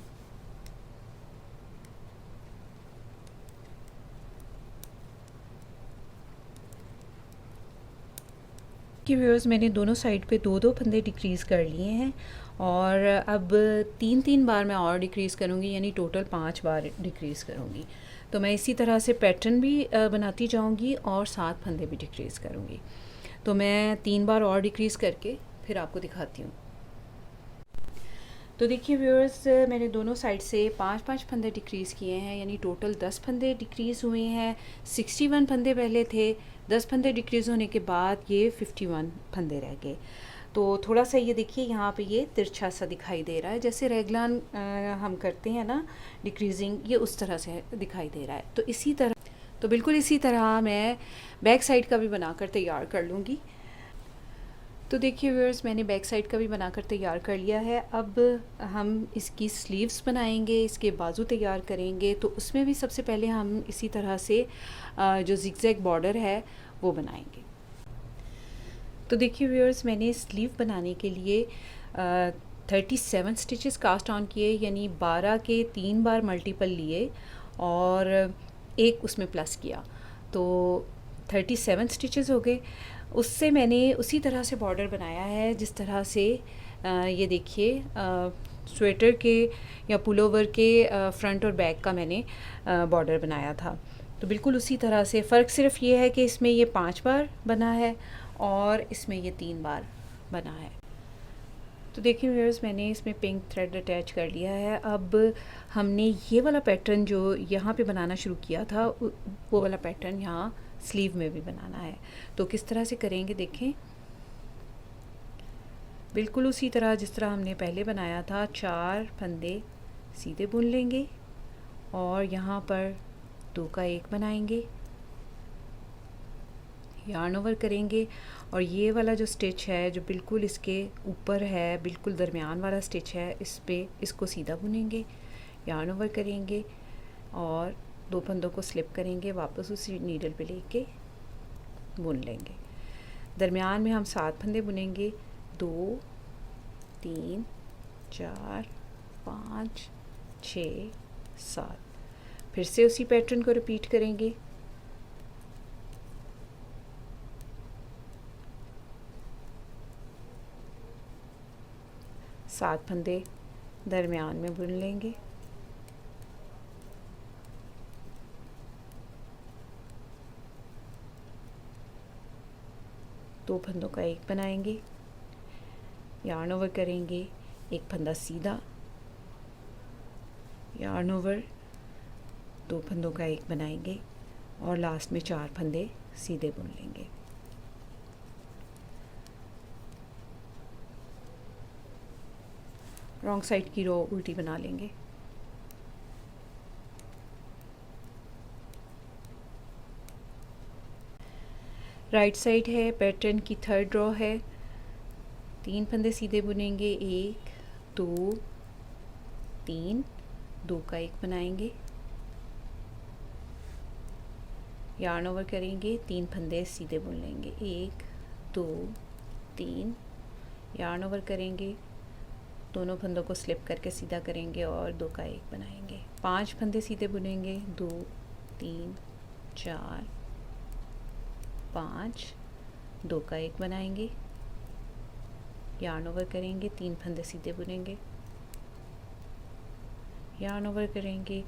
कि व्यूअर्स, मैंने दोनों साइड पे 2-2 फंदे डिक्रीज़ कर लिए हैं और अब 3-3 बार मैं और डिक्रीज़ करूँगी, यानी टोटल 5 बार डिक्रीज़ करूँगी। तो मैं इसी तरह से पैटर्न भी बनाती जाऊँगी और 7 फंदे भी डिक्रीज़ करूँगी। तो मैं 3 बार और डिक्रीज़ करके फिर आपको दिखाती हूँ। तो देखिए व्यूअर्स, मैंने दोनों साइड से 5-5 फंदे डिक्रीज़ किए हैं, यानी टोटल 10 फंदे डिक्रीज़ हुए हैं। 61 फंदे पहले थे, 10 फंदे डिक्रीज़ होने के बाद ये 51 फंदे रह गए। तो थोड़ा सा ये देखिए यहाँ पे ये तिरछा सा दिखाई दे रहा है, जैसे रेगलान हम करते हैं ना डिक्रीजिंग, ये उस तरह से दिखाई दे रहा है। तो इसी तरह, तो बिल्कुल इसी तरह मैं बैक साइड का भी बनाकर तैयार कर लूँगी। तो देखिए व्यूअर्स, मैंने बैक साइड का भी बनाकर तैयार कर लिया है। अब हम इसकी स्लीव्स बनाएंगे, इसके बाजू तैयार करेंगे। तो उसमें भी सबसे पहले हम इसी तरह से जो जिगजैग बॉर्डर है वो बनाएंगे। तो देखिए व्यूअर्स, मैंने स्लीव बनाने के लिए 37 स्टिचेस कास्ट ऑन किए, यानी 12 के 3 बार मल्टीपल लिए और एक उसमें प्लस किया, तो 37 स्टिचेस हो गए। उससे मैंने उसी तरह से बॉर्डर बनाया है जिस तरह से ये देखिए स्वेटर के या पुलोवर के फ्रंट और बैक का मैंने बॉर्डर बनाया था। तो बिल्कुल उसी तरह से, फ़र्क सिर्फ ये है कि इसमें ये 5 बार बना है और इसमें ये 3 बार बना है। तो देखिए व्यूअर्स, मैंने इसमें पिंक थ्रेड अटैच कर लिया है। अब हमने ये वाला पैटर्न जो यहाँ पे बनाना शुरू किया था, वो वाला पैटर्न यहाँ स्लीव में भी बनाना है। तो किस तरह से करेंगे देखें, बिल्कुल उसी तरह जिस तरह हमने पहले बनाया था। 4 फंदे सीधे बुन लेंगे और यहाँ पर 2 का 1 बनाएंगे, यार्न ओवर करेंगे और ये वाला जो स्टिच है जो बिल्कुल इसके ऊपर है, बिल्कुल दरमियान वाला स्टिच है, इस पे इसको सीधा बुनेंगे, यार्न ओवर करेंगे और 2 फंदों को स्लिप करेंगे, वापस उसी नीडल पे लेके बुन लेंगे। दरमियान में हम 7 फंदे बुनेंगे, 2 3 4 5 6 7। फिर से उसी पैटर्न को रिपीट करेंगे। सात फंदे दरमियान में बुन लेंगे, दो फंदों का 1 बनाएंगे, यार्न ओवर करेंगे, 1 फंदा सीधा, यार्न ओवर, 2 फंदों का 1 बनाएंगे और लास्ट में 4 फंदे सीधे बुन लेंगे। रॉन्ग साइड की रो उल्टी बना लेंगे। राइट साइड है, पैटर्न की 3rd रो है, 3 फंदे सीधे बुनेंगे, 1 2 3, 2 का 1 बनाएंगे, यार्न ओवर करेंगे, 3 फंदे सीधे बुन लेंगे, 1 2 3, यार्न ओवर करेंगे, दोनों फंदों को स्लिप करके सीधा करेंगे और 2 का 1 बनाएंगे, 5 फंदे सीधे बुनेंगे, 2 3 4 5, 2 का 1 बनाएंगे, यार्न ओवर करेंगे, 3 फंदे सीधे बुनेंगे, यार्न ओवर करेंगे,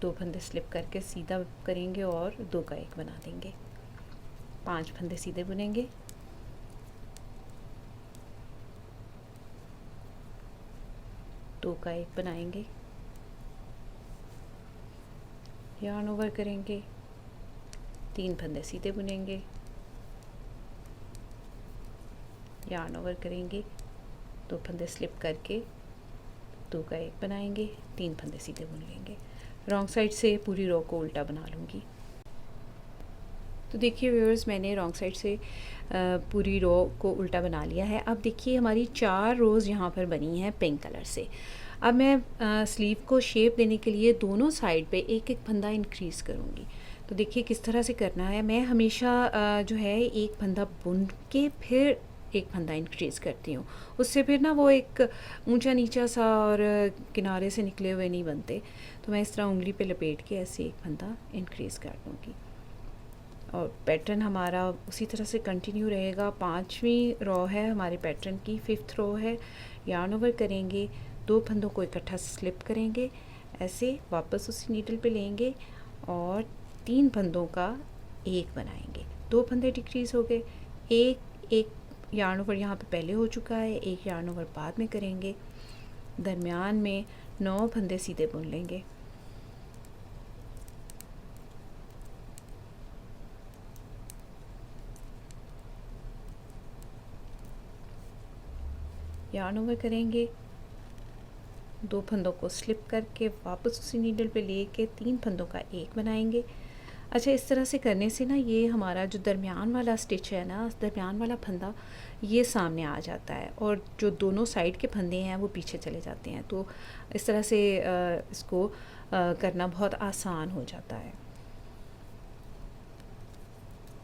2 फंदे स्लिप करके सीधा करेंगे और 2 का 1 बना देंगे, 5 फंदे सीधे बुनेंगे, दो का 1 बनाएंगे, यार्न ओवर करेंगे, 3 फंदे सीधे बुनेंगे, यार्न ओवर करेंगे, 2 फंदे स्लिप करके 2 का 1 बनाएंगे, 3 फंदे सीधे बुन लेंगे। रॉन्ग साइड से पूरी रो को उल्टा बना लूँगी। तो देखिए व्यूअर्स, मैंने रॉन्ग साइड से पूरी रो को उल्टा बना लिया है। अब देखिए हमारी 4 रोज़ यहाँ पर बनी हैं पिंक कलर से। अब मैं स्लीव को शेप देने के लिए दोनों साइड पे एक एक फंदा इंक्रीज़ करूँगी। तो देखिए किस तरह से करना है। मैं हमेशा जो है एक फंदा बुन के फिर एक फंदा इंक्रीज़ करती हूँ, उससे फिर ना वो एक ऊंचा नीचा सा और किनारे से निकले हुए नहीं बनते। तो मैं इस तरह उंगली पे लपेट के ऐसे एक फंदा इंक्रीज़ कर दूँगी और पैटर्न हमारा उसी तरह से कंटिन्यू रहेगा। 5वीं रो है हमारे पैटर्न की, 5th रो है। यार्न ओवर करेंगे, 2 फंदों को इकट्ठा स्लिप करेंगे, ऐसे वापस उसी नीडल पे लेंगे और 3 फंदों का एक बनाएंगे। 2 फंदे डिक्रीज़ हो गए, एक यार्न ओवर यहाँ पे पहले हो चुका है, एक यार्न ओवर बाद में करेंगे। दरमियान में 9 फंदे सीधे बुन लेंगे। यार्न ओवर करेंगे, 2 फंदों को स्लिप करके वापस उसी नीडल पे लेके 3 फंदों का एक बनाएंगे। अच्छा, इस तरह से करने से ना ये हमारा जो दरमियान वाला स्टिच है ना, दरमियान वाला फंदा ये सामने आ जाता है और जो दोनों साइड के फंदे हैं वो पीछे चले जाते हैं। तो इस तरह से इसको करना बहुत आसान हो जाता है।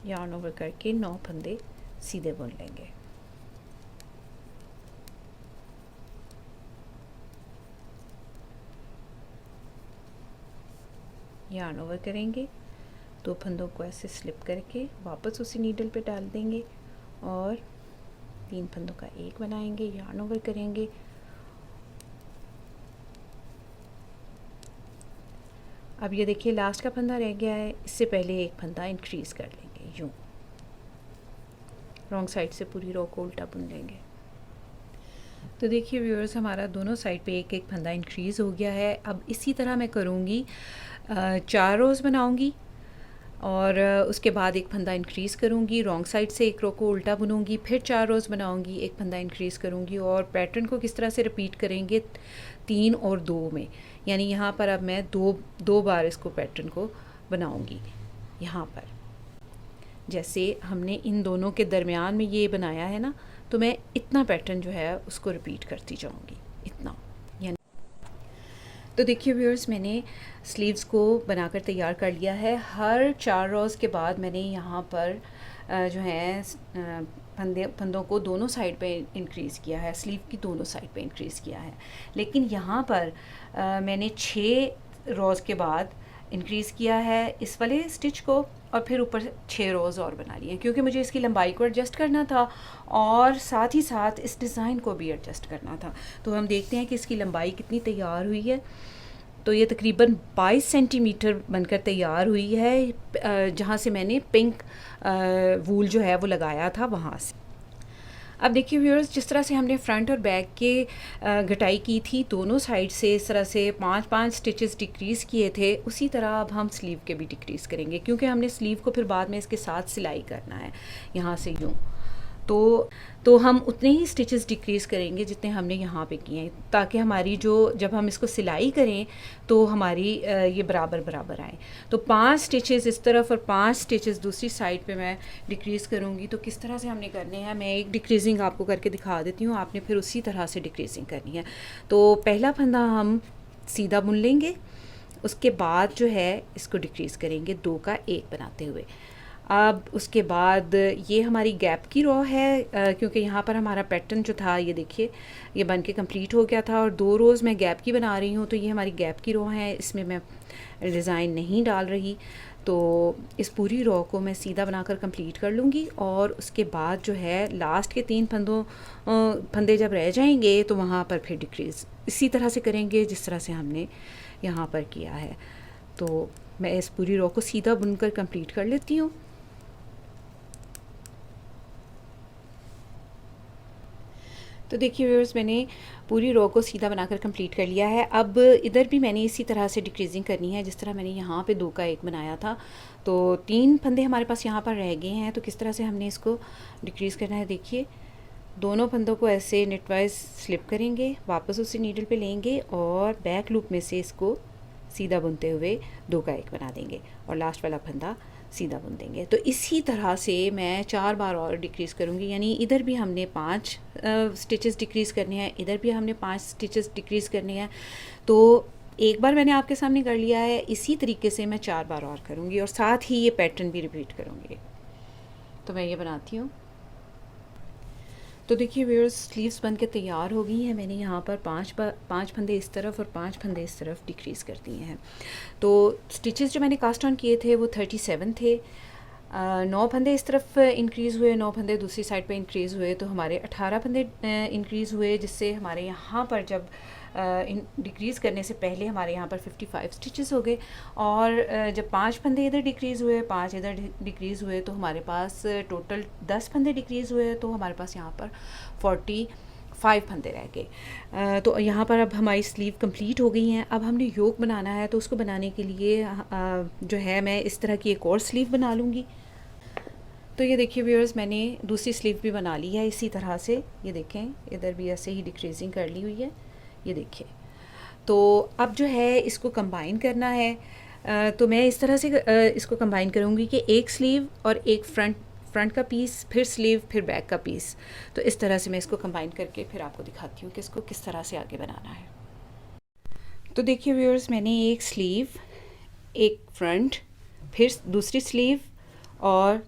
यार्न ओवर करके 9 फंदे सीधे बुन लेंगे। यार्न ओवर करेंगे, 2 फंदों को ऐसे स्लिप करके वापस उसी नीडल पे डाल देंगे और 3 फंदों का एक बनाएंगे। यार्न ओवर करेंगे, अब ये देखिए लास्ट का फंदा रह गया है, इससे पहले एक फंदा इंक्रीज़ कर लेंगे। यूँ रॉन्ग साइड से पूरी रो को उल्टा बुन लेंगे। तो देखिए व्यूअर्स, हमारा दोनों साइड पे एक एक फंदा इंक्रीज़ हो गया है। अब इसी तरह मैं करूँगी, 4 रोज़ बनाऊँगी और उसके बाद एक फंदा इंक्रीज़ करूँगी, रॉन्ग साइड से एक रो को उल्टा बुनूँगी, फिर 4 रोज़ बनाऊँगी, एक फंदा इंक्रीज़ करूँगी और पैटर्न को किस तरह से रिपीट करेंगे 3 और 2 में। यानी यहाँ पर अब मैं दो बार इसको पैटर्न को बनाऊँगी। यहाँ पर जैसे हमने इन दोनों के दरमियान में ये बनाया है ना, तो मैं इतना पैटर्न जो है उसको रिपीट करती जाऊँगी, इतना। यानी तो देखिए व्यूअर्स, मैंने स्लीव्स को बनाकर तैयार कर लिया है। हर 4 रोज़ के बाद मैंने यहाँ पर जो है फंदों को दोनों साइड पे इंक्रीज़ किया है, स्लीव की दोनों साइड पे इंक्रीज़ किया है। लेकिन यहाँ पर मैंने 6 रोज़ के बाद इंक्रीज़ किया है इस वाले स्टिच को और फिर ऊपर 6 रोज़ और बना लिए, क्योंकि मुझे इसकी लंबाई को एडजस्ट करना था और साथ ही साथ इस डिज़ाइन को भी एडजस्ट करना था। तो हम देखते हैं कि इसकी लंबाई कितनी तैयार हुई है। तो ये तकरीबन 22 सेंटीमीटर बनकर तैयार हुई है, जहाँ से मैंने पिंक वूल जो है वो लगाया था वहाँ से। अब देखिए व्यूअर्स, जिस तरह से हमने फ्रंट और बैक के घटाई की थी दोनों साइड से, इस तरह से 5-5 स्टिचेस डिक्रीज़ किए थे, उसी तरह अब हम स्लीव के भी डिक्रीज़ करेंगे, क्योंकि हमने स्लीव को फिर बाद में इसके साथ सिलाई करना है यहाँ से यूँ। तो हम उतने ही स्टिचेस डिक्रीज़ करेंगे जितने हमने यहाँ पे किए हैं, ताकि हमारी जब हम इसको सिलाई करें तो हमारी ये बराबर आए। तो 5 स्टिचेस इस तरफ और 5 स्टिचेस दूसरी साइड पे मैं डिक्रीज़ करूँगी। तो किस तरह से हमने करने हैं, मैं एक डिक्रीज़िंग आपको करके दिखा देती हूँ, आपने फिर उसी तरह से डिक्रीज़िंग करनी है। तो पहला फंदा हम सीधा बुन लेंगे, उसके बाद जो है इसको डिक्रीज़ करेंगे 2 का 1 बनाते हुए। अब उसके बाद ये हमारी गैप की रो है, क्योंकि यहाँ पर हमारा पैटर्न जो था ये देखिए ये बन के कम्प्लीट हो गया था और 2 रोज़ मैं गैप की बना रही हूँ। तो ये हमारी गैप की रो है, इसमें मैं डिज़ाइन नहीं डाल रही। तो इस पूरी रो को मैं सीधा बनाकर कंप्लीट कर लूँगी और उसके बाद जो है लास्ट के 3 फंदे जब रह जाएंगे तो वहाँ पर फिर डिक्रीज़ इसी तरह से करेंगे जिस तरह से हमने यहाँ पर किया है। तो मैं इस पूरी रो को सीधा बुनकर कंप्लीट कर लेती हूँ। तो देखिए व्यूअर्स, मैंने पूरी रो को सीधा बनाकर कंप्लीट कर लिया है। अब इधर भी मैंने इसी तरह से डिक्रीजिंग करनी है जिस तरह मैंने यहाँ पे 2 का 1 बनाया था। तो 3 फंदे हमारे पास यहाँ पर रह गए हैं, तो किस तरह से हमने इसको डिक्रीज़ करना है, देखिए दोनों फंदों को ऐसे नेटवाइज स्लिप करेंगे, वापस उसी नीडल पे लेंगे और बैक लूप में से इसको सीधा बुनते हुए 2 का 1 बना देंगे और लास्ट वाला फंदा सीधा बुन देंगे। तो इसी तरह से मैं 4 बार और डिक्रीज़ करूँगी, यानी इधर भी हमने 5 स्टिचेस डिक्रीज़ करने हैं, इधर भी हमने 5 स्टिचेस डिक्रीज़ करने हैं। तो एक बार मैंने आपके सामने कर लिया है, इसी तरीके से मैं 4 बार और करूँगी और साथ ही ये पैटर्न भी रिपीट करूँगी। तो मैं ये बनाती हूँ। तो देखिए व्यूअर्स, स्लीव्स बन के तैयार हो गई हैं। मैंने यहाँ पर 5 फंदे इस तरफ और 5 फंदे इस तरफ डिक्रीज़ कर दिए हैं। तो स्टिचेस जो मैंने कास्ट ऑन किए थे वो 37 थे। 9 फंदे इस तरफ इंक्रीज़ हुए, 9 फंदे दूसरी साइड पे इंक्रीज़ हुए, तो हमारे 18 फंदे इंक्रीज़ हुए, जिससे हमारे यहाँ पर जब डिक्रीज़ करने से पहले हमारे यहाँ पर 55 स्टिचेस हो गए। और जब 5 फंदे इधर डिक्रीज़ हुए, 5 इधर डिक्रीज़ हुए, तो हमारे पास टोटल 10 फंदे डिक्रीज़ हुए, तो हमारे पास यहाँ पर 45 फंदे रह गए। तो यहाँ पर अब हमारी स्लीव कंप्लीट हो गई हैं। अब हमने योक बनाना है, तो उसको बनाने के लिए जो है मैं इस तरह की एक और स्लीव बना लूँगी। तो ये देखिए व्यूअर्स, मैंने दूसरी स्लीव भी बना ली है इसी तरह से। ये देखें, इधर भी ऐसे ही डिक्रीजिंग कर ली हुई है, ये देखिए। तो अब जो है इसको कंबाइन करना है। तो मैं इस तरह से इसको कंबाइन करूँगी कि एक स्लीव और एक फ्रंट का पीस, फिर स्लीव, फिर बैक का पीस। तो इस तरह से मैं इसको कंबाइन करके फिर आपको दिखाती हूँ कि इसको किस तरह से आगे बनाना है। तो देखिए व्यूअर्स, मैंने एक स्लीव, एक फ्रंट, फिर दूसरी स्लीव और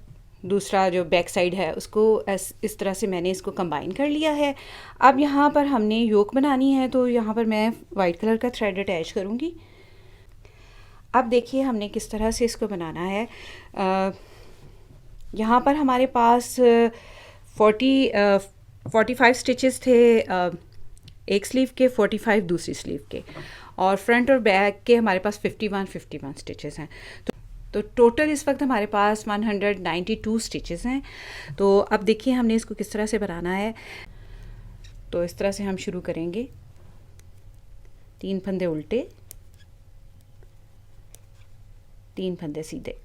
दूसरा जो बैक साइड है उसको इस तरह से मैंने इसको कंबाइन कर लिया है। अब यहाँ पर हमने योक बनानी है, तो यहाँ पर मैं वाइट कलर का थ्रेड अटैच करूँगी। अब देखिए हमने किस तरह से इसको बनाना है। यहाँ पर हमारे पास 45 स्टिचेस थे एक स्लीव के, 45 दूसरी स्लीव के, और फ्रंट और बैक के हमारे पास 51 स्टिचेस हैं। तो टोटल इस वक्त हमारे पास 192 स्टिचेस हैं। तो अब देखिए हमने इसको किस तरह से बनाना है। तो इस तरह से हम शुरू करेंगे, 3 फंदे उल्टे, 3 फंदे सीधे,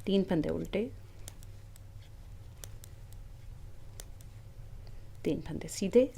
3 फंदे उल्टे, 3 फंदे सीधे,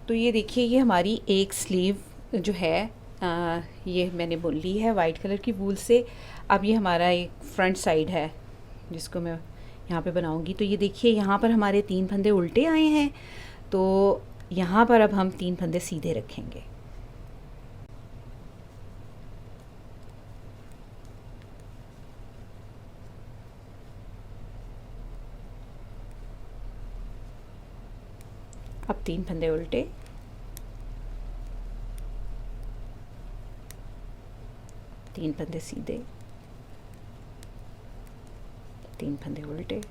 तो ये देखिए, ये हमारी एक स्लीव जो है ये मैंने बुन ली है वाइट कलर की वूल से। अब ये हमारा एक फ्रंट साइड है जिसको मैं यहाँ पे बनाऊँगी। तो ये देखिए, यहाँ पर हमारे 3 फंदे उल्टे आए हैं, तो यहाँ पर अब हम 3 फंदे सीधे रखेंगे। अब 3 फंदे उल्टे, 3 फंदे सीधे, 3 फंदे उल्टे,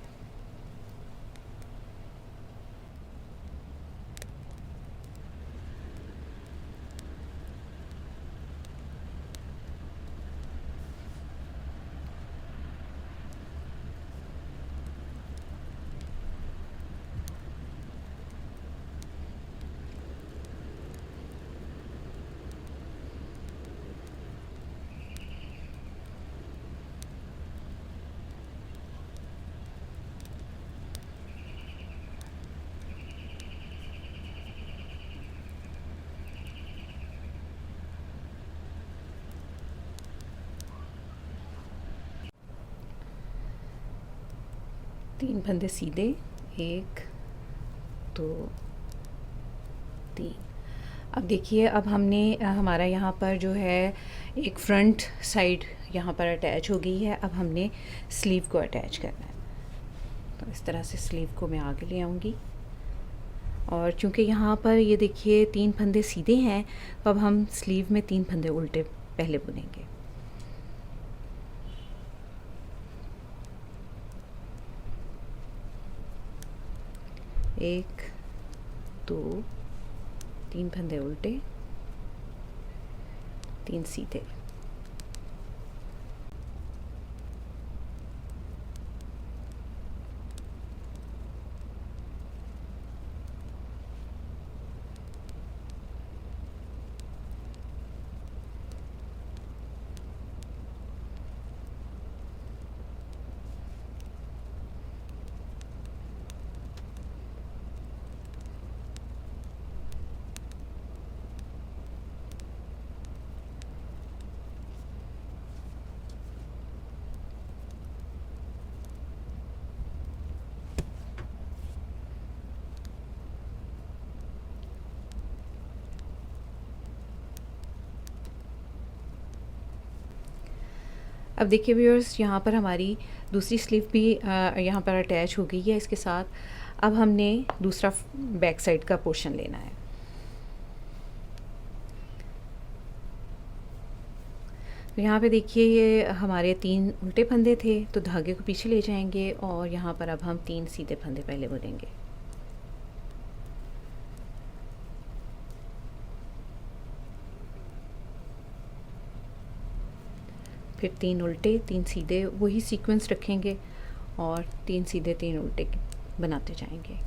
तीन फंदे सीधे, 1 2 3। अब देखिए, अब हमने हमारा यहाँ पर जो है एक फ्रंट साइड यहाँ पर अटैच हो गई है। अब हमने स्लीव को अटैच करना है। तो इस तरह से स्लीव को मैं आगे ले आऊँगी, और चूँकि यहाँ पर ये देखिए 3 फंदे सीधे हैं, तो अब हम स्लीव में 3 फंदे उल्टे पहले बुनेंगे। एक, 2, 3 फंदे उल्टे, 3 सीधे। अब देखिए व्यूअर्स, यहाँ पर हमारी दूसरी स्लीव भी यहाँ पर अटैच हो गई है इसके साथ। अब हमने दूसरा बैक साइड का पोर्शन लेना है। तो यहाँ पे देखिए ये हमारे 3 उल्टे फंदे थे, तो धागे को पीछे ले जाएंगे और यहाँ पर अब हम 3 सीधे फंदे पहले बुनेंगे। फिर 3 उल्टे 3 सीधे, वही सीक्वेंस रखेंगे और 3 सीधे 3 उल्टे बनाते जाएंगे।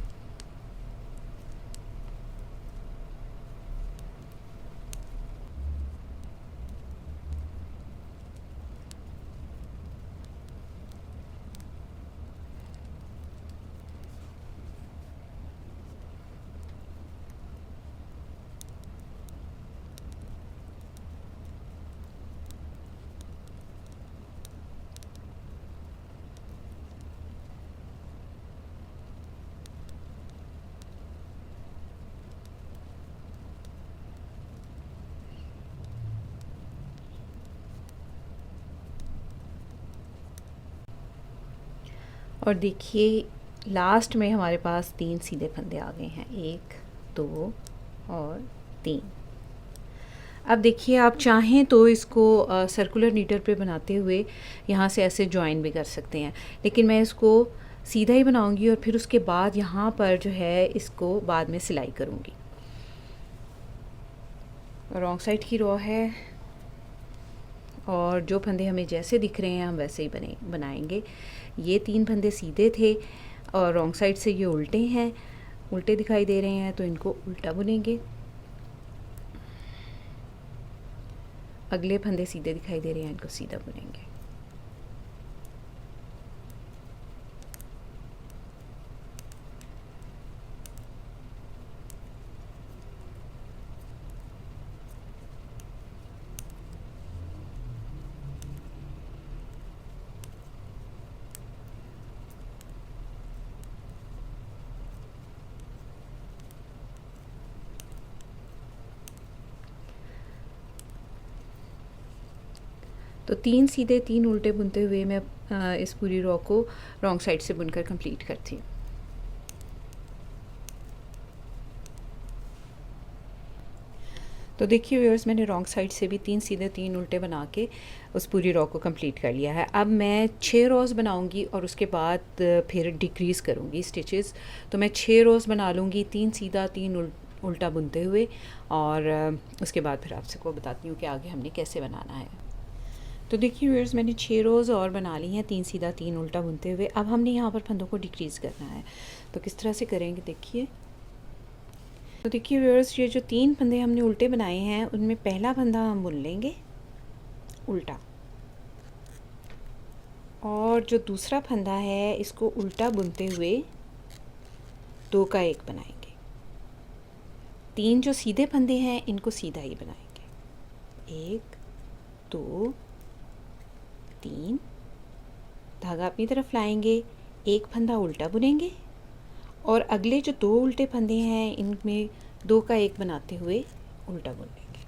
और देखिए लास्ट में हमारे पास 3 सीधे फंदे आ गए हैं, 1 2 और 3। अब देखिए आप चाहें तो इसको सर्कुलर नीडल पे बनाते हुए यहाँ से ऐसे जॉइन भी कर सकते हैं, लेकिन मैं इसको सीधा ही बनाऊंगी और फिर उसके बाद यहाँ पर जो है इसको बाद में सिलाई करूँगी। रॉन्ग साइड की रो है और जो फंदे हमें जैसे दिख रहे हैं हम वैसे ही बनाएंगे। ये 3 फंदे सीधे थे और रॉन्ग साइड से ये उल्टे हैं, उल्टे दिखाई दे रहे हैं, तो इनको उल्टा बुनेंगे। अगले फंदे सीधे दिखाई दे रहे हैं, इनको सीधा बुनेंगे। तो 3 सीधे 3 उल्टे बुनते हुए मैं इस पूरी रो को रॉन्ग साइड से बुनकर कंप्लीट करती हूँ। तो देखिए व्यूअर्स, मैंने रॉन्ग साइड से भी 3 सीधे 3 उल्टे बना के उस पूरी रो को कंप्लीट कर लिया है। अब मैं 6 रोज़ बनाऊंगी और उसके बाद फिर डिक्रीज़ करूंगी स्टिचेस। तो मैं 6 रोज़ बना लूँगी, 3 सीधा 3 उल्टा बुनते हुए, और उसके बाद फिर आपसे को बताती हूँ कि आगे हमने कैसे बनाना है। तो देखिए व्यूअर्स, मैंने 6 रोज़ और बना ली हैं 3 सीधा 3 उल्टा बुनते हुए। अब हमने यहाँ पर फंदों को डिक्रीज़ करना है, तो किस तरह से करेंगे देखिए। तो देखिए व्यूअर्स, ये जो 3 फंदे हमने उल्टे बनाए हैं उनमें पहला फंदा हम बुन लेंगे उल्टा, और जो दूसरा फंदा है इसको उल्टा बुनते हुए 2 का 1 बनाएंगे। 3 जो सीधे फंदे हैं इनको सीधा ही बनाएंगे। 1 2 3, धागा अपनी तरफ लाएंगे, 1 फंदा उल्टा बुनेंगे और अगले जो 2 उल्टे फंदे हैं इनमें 2 का 1 बनाते हुए उल्टा बुनेंगे।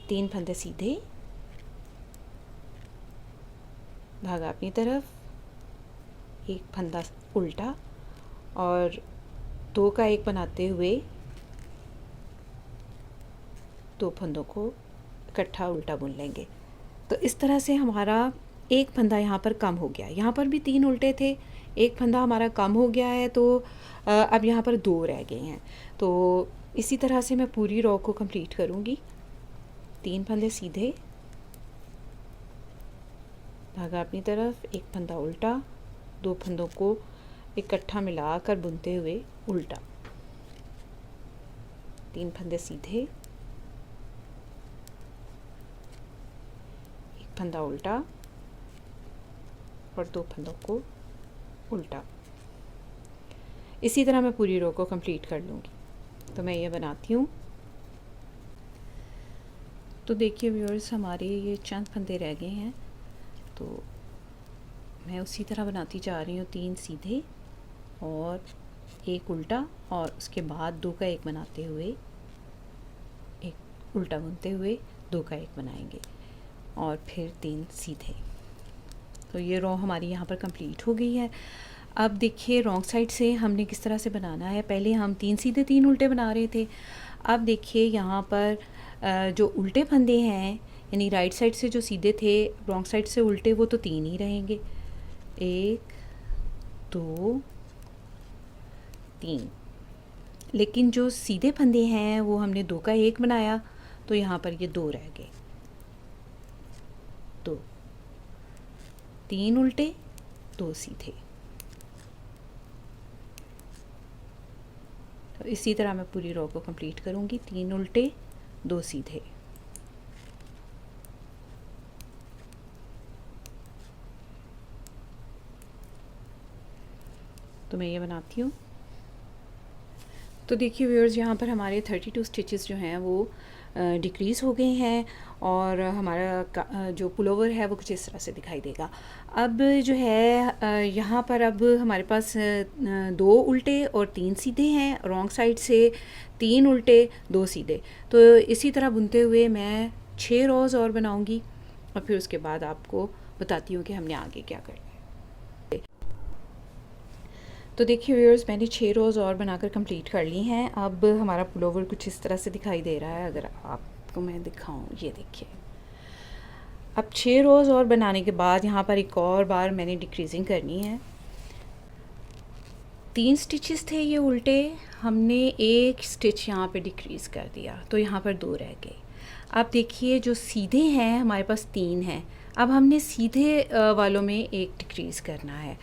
3 फंदे सीधे, धागा अपनी तरफ, 1 फंदा उल्टा और 2 का 1 बनाते हुए 2 फंदों को इकट्ठा उल्टा बुन लेंगे। तो इस तरह से हमारा 1 फंदा यहाँ पर कम हो गया। यहाँ पर भी 3 उल्टे थे, 1 फंदा हमारा कम हो गया है, तो अब यहाँ पर 2 रह गए हैं। तो इसी तरह से मैं पूरी रो को कंप्लीट करूँगी। 3 फंदे सीधे, धागा अपनी तरफ, एक फंदा उल्टा, 2 फंदों को इकट्ठा मिलाकर बुनते हुए उल्टा, 3 फंदे सीधे, एक फंदा उल्टा और 2 फंदों को उल्टा। इसी तरह मैं पूरी रो को कंप्लीट कर लूँगी। तो मैं ये बनाती हूँ। तो देखिए व्यूअर्स, हमारे ये चंद फंदे रह गए हैं, तो मैं उसी तरह बनाती जा रही हूँ। 3 सीधे और एक उल्टा, और उसके बाद 2 का 1 बनाते हुए, एक उल्टा बुनते हुए 2 का 1 बनाएंगे और फिर 3 सीधे। तो ये रो हमारी यहाँ पर कंप्लीट हो गई है। अब देखिए रॉन्ग साइड से हमने किस तरह से बनाना है। पहले हम 3 सीधे 3 उल्टे बना रहे थे। अब देखिए यहाँ पर जो उल्टे फंदे हैं, यानी राइट साइड से जो सीधे थे, रॉन्ग साइड से उल्टे, वो तो 3 ही रहेंगे। 1 2 3। लेकिन जो सीधे फंदे हैं वो हमने 2 का 1 बनाया, तो यहाँ पर ये 2 रह गए। 2, 3 उल्टे 2 सीधे। तो इसी तरह मैं पूरी रो को कंप्लीट करूँगी। 3 उल्टे 2 सीधे। तो मैं ये बनाती हूँ। तो देखिए व्यूअर्स, यहाँ पर हमारे 32 स्टिचेस जो हैं वो डिक्रीज़ हो गए हैं, और हमारा जो पुलोवर है वो कुछ इस तरह से दिखाई देगा। अब जो है यहाँ पर अब हमारे पास 2 उल्टे और 3 सीधे हैं, रॉन्ग साइड से 3 उल्टे 2 सीधे। तो इसी तरह बुनते हुए मैं 6 रोज़ और बनाऊँगी, और फिर उसके बाद आपको बताती हूँ कि हमने आगे क्या करना है। तो देखिए व्यूअर्स, मैंने 6 रोज़ और बनाकर कंप्लीट कर ली हैं। अब हमारा पुलोवर कुछ इस तरह से दिखाई दे रहा है। अगर आपको मैं दिखाऊं, ये देखिए। अब 6 रोज़ और बनाने के बाद यहाँ पर एक और बार मैंने डिक्रीजिंग करनी है। 3 स्टिचेस थे ये उल्टे, हमने एक स्टिच यहाँ पे डिक्रीज़ कर दिया, तो यहाँ पर 2 रह गए। अब देखिए जो सीधे हैं हमारे पास 3 हैं। अब हमने सीधे वालों में एक डिक्रीज़ करना है।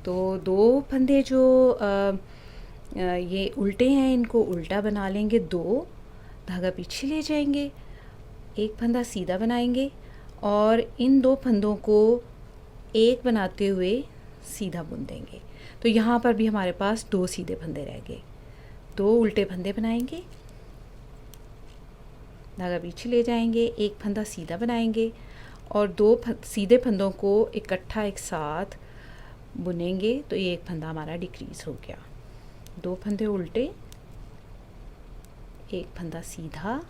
तो 2 फंदे जो ये उल्टे हैं, इनको उल्टा बना लेंगे, 2 धागा पीछे ले जाएंगे, एक फंदा सीधा बनाएंगे, और इन 2 फंदों को 1 बनाते हुए सीधा बुन देंगे। तो यहाँ पर भी हमारे पास 2 सीधे फंदे रह गए। 2 उल्टे फंदे बनाएंगे, धागा पीछे ले जाएंगे, एक फंदा सीधा बनाएंगे, और 2 सीधे फंदों को इकट्ठा एक साथ बुनेंगे। तो ये एक फंदा हमारा डिक्रीज़ हो गया। 2 फंदे उल्टे, एक फंदा सीधा,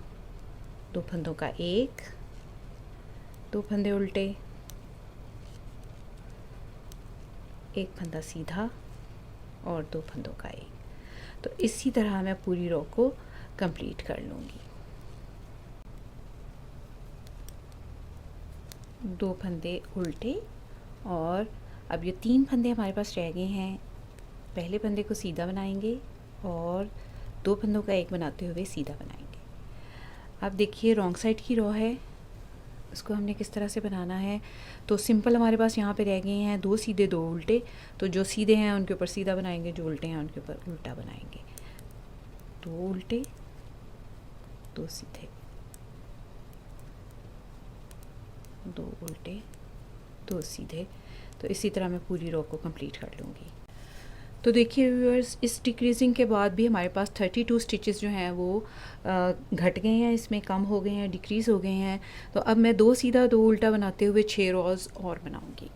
2 फंदों का 1, 2 फंदे उल्टे, एक फंदा सीधा और 2 फंदों का 1। तो इसी तरह मैं पूरी रो को कंप्लीट कर लूँगी। 2 फंदे उल्टे, और अब ये 3 फंदे हमारे पास रह गए हैं। पहले फंदे को सीधा बनाएंगे और 2 फंदों का 1 बनाते हुए सीधा बनाएंगे। अब देखिए रॉन्ग साइड की रो है, उसको हमने किस तरह से बनाना है। तो सिंपल हमारे पास यहाँ पे रह गए हैं 2 सीधे 2 उल्टे। तो जो सीधे हैं उनके ऊपर सीधा बनाएंगे, जो उल्टे हैं उनके ऊपर उल्टा बनाएंगे। 2 उल्टे 2 सीधे, 2 उल्टे 2 सीधे। तो इसी तरह मैं पूरी रो को कंप्लीट कर लूँगी। तो देखिए व्यूअर्स, इस डिक्रीजिंग के बाद भी हमारे पास 32 स्टिचेस जो हैं वो घट गए हैं, इसमें कम हो गए हैं, डिक्रीज़ हो गए हैं। तो अब मैं 2 सीधा 2 उल्टा बनाते हुए 6 रोज़ और बनाऊँगी।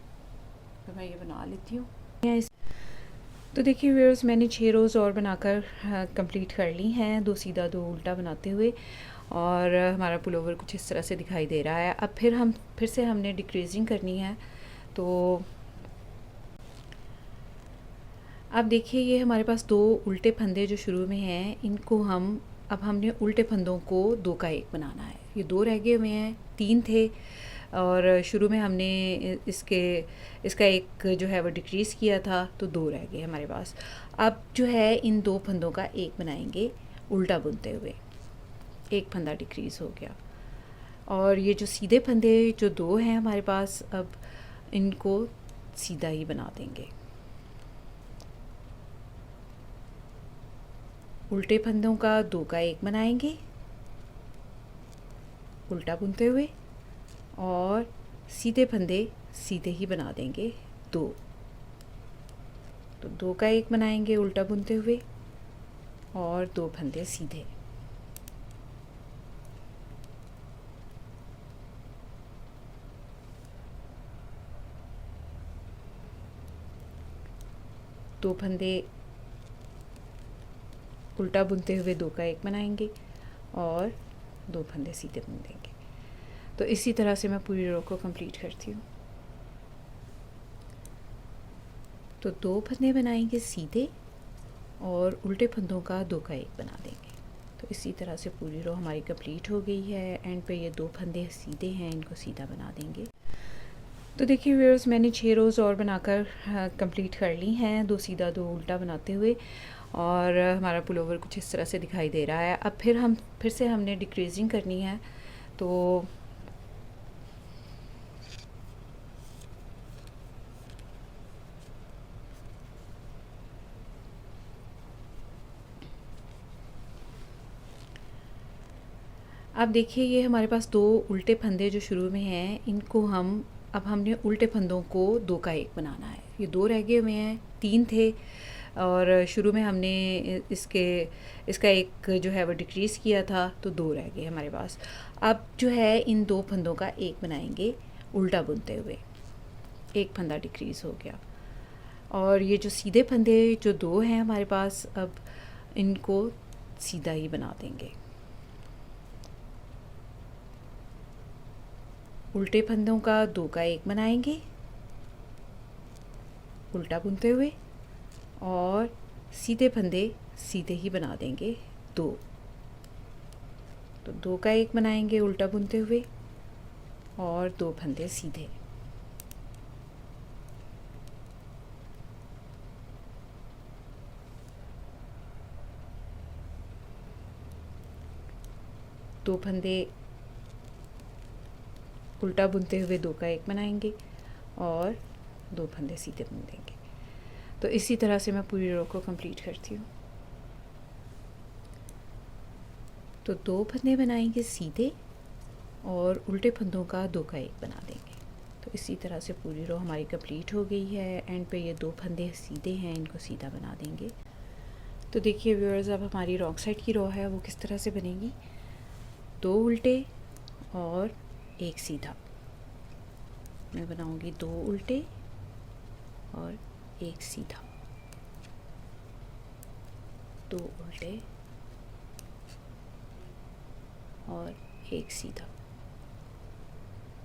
तो मैं ये बना लेती हूँ। तो देखिए व्यूअर्स, मैंने 6 रोज़ और बनाकर कंप्लीट कर ली हैं, 2 सीधा 2 उल्टा बनाते हुए, और हमारा पुलोवर कुछ इस तरह से दिखाई दे रहा है। अब फिर से हमने डिक्रीजिंग करनी है। तो अब देखिए ये हमारे पास 2 उल्टे फंदे जो शुरू में हैं, इनको हमने उल्टे फंदों को 2 का 1 बनाना है। ये 2 रह गए हुए हैं, 3 थे, और शुरू में हमने इसका 1 जो है वो डिक्रीज़ किया था, तो 2 रह गए हमारे पास। अब जो है इन 2 फंदों का 1 बनाएंगे, उल्टा बुनते हुए, एक फंदा डिक्रीज़ हो गया। और ये जो सीधे फंदे जो दो हैं हमारे पास, अब इनको सीधा ही बना देंगे। उल्टे फंदों का दो का एक बनाएंगे उल्टा बुनते हुए, और सीधे फंदे सीधे ही बना देंगे दो। तो दो का एक बनाएंगे उल्टा बुनते हुए और दो फंदे सीधे। दो फंदे उल्टा बुनते हुए दो का एक बनाएंगे और दो फंदे सीधे बुन देंगे। तो इसी तरह से मैं पूरी रो को कंप्लीट करती हूँ। तो दो फंदे बनाएंगे सीधे और उल्टे फंदों का दो का एक बना देंगे। तो इसी तरह से पूरी रो हमारी कंप्लीट हो गई है। एंड पे ये दो फंदे सीधे हैं, इनको सीधा बना देंगे। तो देखिए व्यूअर्स, मैंने 6 रोज़ और बनाकर कंप्लीट कर ली हैं, दो सीधा दो उल्टा बनाते हुए, और हमारा पुलोवर कुछ इस तरह से दिखाई दे रहा है। अब फिर से हमने डिक्रीजिंग करनी है। तो अब देखिए, ये हमारे पास दो उल्टे फंदे जो शुरू में हैं, इनको अब हमने उल्टे फंदों को दो का एक बनाना है। ये दो रह गए हुए हैं, तीन थे, और शुरू में हमने इसका एक जो है वो डिक्रीज़ किया था, तो दो रह गए हमारे पास। अब जो है इन दो फंदों का एक बनाएंगे उल्टा बुनते हुए, एक फंदा डिक्रीज़ हो गया। और ये जो सीधे फंदे जो दो हैं हमारे पास, अब इनको सीधा ही बना देंगे। उल्टे फंदों का दो का एक बनाएंगे उल्टा बुनते हुए, और सीधे फंदे सीधे ही बना देंगे दो। तो दो का एक बनाएंगे उल्टा बुनते हुए और दो फंदे सीधे। दो फंदे उल्टा बुनते हुए दो का एक बनाएंगे और दो फंदे सीधे बुन देंगे। तो इसी तरह से मैं पूरी रो को कंप्लीट करती हूँ। तो दो फंदे बनाएंगे सीधे और उल्टे फंदों का दो का एक बना देंगे। तो इसी तरह से पूरी रो हमारी कंप्लीट हो गई है। एंड पे ये दो फंदे सीधे हैं, इनको सीधा बना देंगे। तो देखिए व्यूअर्स, अब हमारी रॉन्ग साइड की रो है वो किस तरह से बनेगी। दो उल्टे और एक सीधा। मैं बनाऊंगी दो उल्टे और एक सीधा, दो उल्टे और एक सीधा।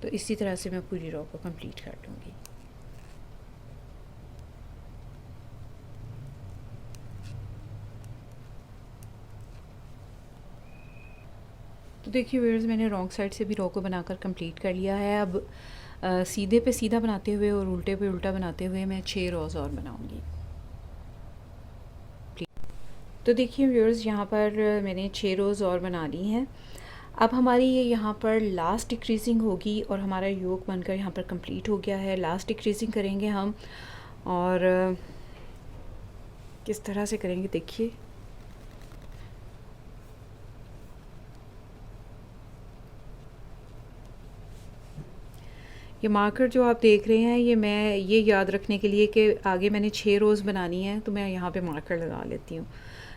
तो इसी तरह से मैं पूरी रो को कंप्लीट कर लूँगी। तो देखिए व्यूअर्स, मैंने रॉन्ग साइड से भी रो को बनाकर कंप्लीट कर लिया है। अब सीधे पे सीधा बनाते हुए और उल्टे पे उल्टा बनाते हुए मैं 6 रोज़ और बनाऊंगी। तो देखिए व्यूअर्स, यहाँ पर मैंने 6 रोज़ और बना ली हैं। अब हमारी ये यहाँ पर लास्ट डिक्रीजिंग होगी और हमारा योग बनकर यहाँ पर कंप्लीट हो गया है। लास्ट डिक्रीजिंग करेंगे हम, और किस तरह से करेंगे देखिए। ये मार्कर जो आप देख रहे हैं, ये याद रखने के लिए कि आगे मैंने 6 रोज़ बनानी है, तो मैं यहाँ पे मार्कर लगा लेती हूँ।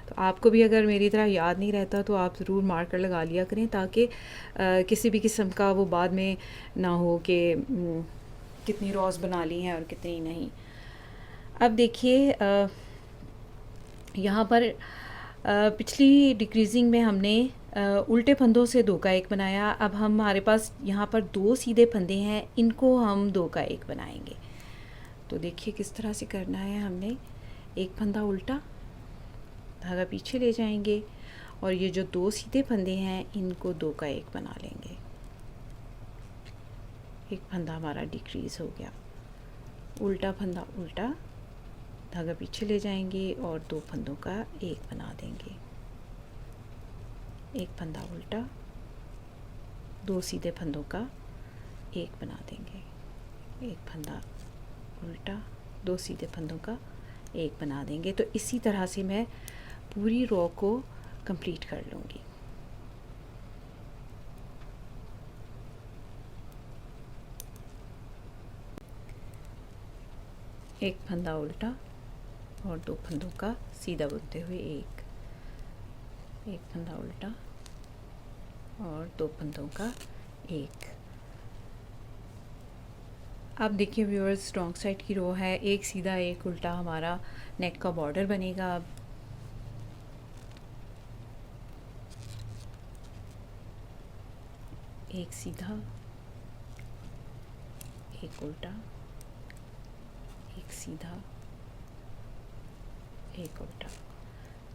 तो आपको भी अगर मेरी तरह याद नहीं रहता तो आप ज़रूर मार्कर लगा लिया करें, ताकि किसी भी किस्म का वो बाद में ना हो कि कितनी रोज़ बना ली हैं और कितनी नहीं। अब देखिए, यहाँ पर पिछली डिक्रीजिंग में हमने उल्टे फंदों से दो का एक बनाया। अब हमारे पास यहाँ पर दो सीधे फंदे हैं, इनको हम दो का एक बनाएंगे। तो देखिए किस तरह से करना है। हमने एक फंदा उल्टा, धागा पीछे ले जाएंगे, और ये जो दो सीधे फंदे हैं इनको दो का एक बना लेंगे। एक फंदा हमारा डिक्रीज़ हो गया, उल्टा फंदा उल्टा, धागा पीछे ले जाएंगे और दो फंदों का एक बना देंगे। एक फंदा उल्टा, 2 सीधे फंदों का एक बना देंगे, एक फंदा उल्टा, 2 सीधे फंदों का एक बना देंगे। तो इसी तरह से मैं पूरी रो को कंप्लीट कर लूँगी। एक फंदा उल्टा और 2 फंदों का सीधा बुनते हुए एक फंदा उल्टा और 2 फंदों का एक। अब देखिए व्यूअर्स, स्ट्रॉन्ग साइड की रो है, एक सीधा एक उल्टा हमारा नेक का बॉर्डर बनेगा। अब एक सीधा, एक उल्टा, एक सीधा, एक उल्टा।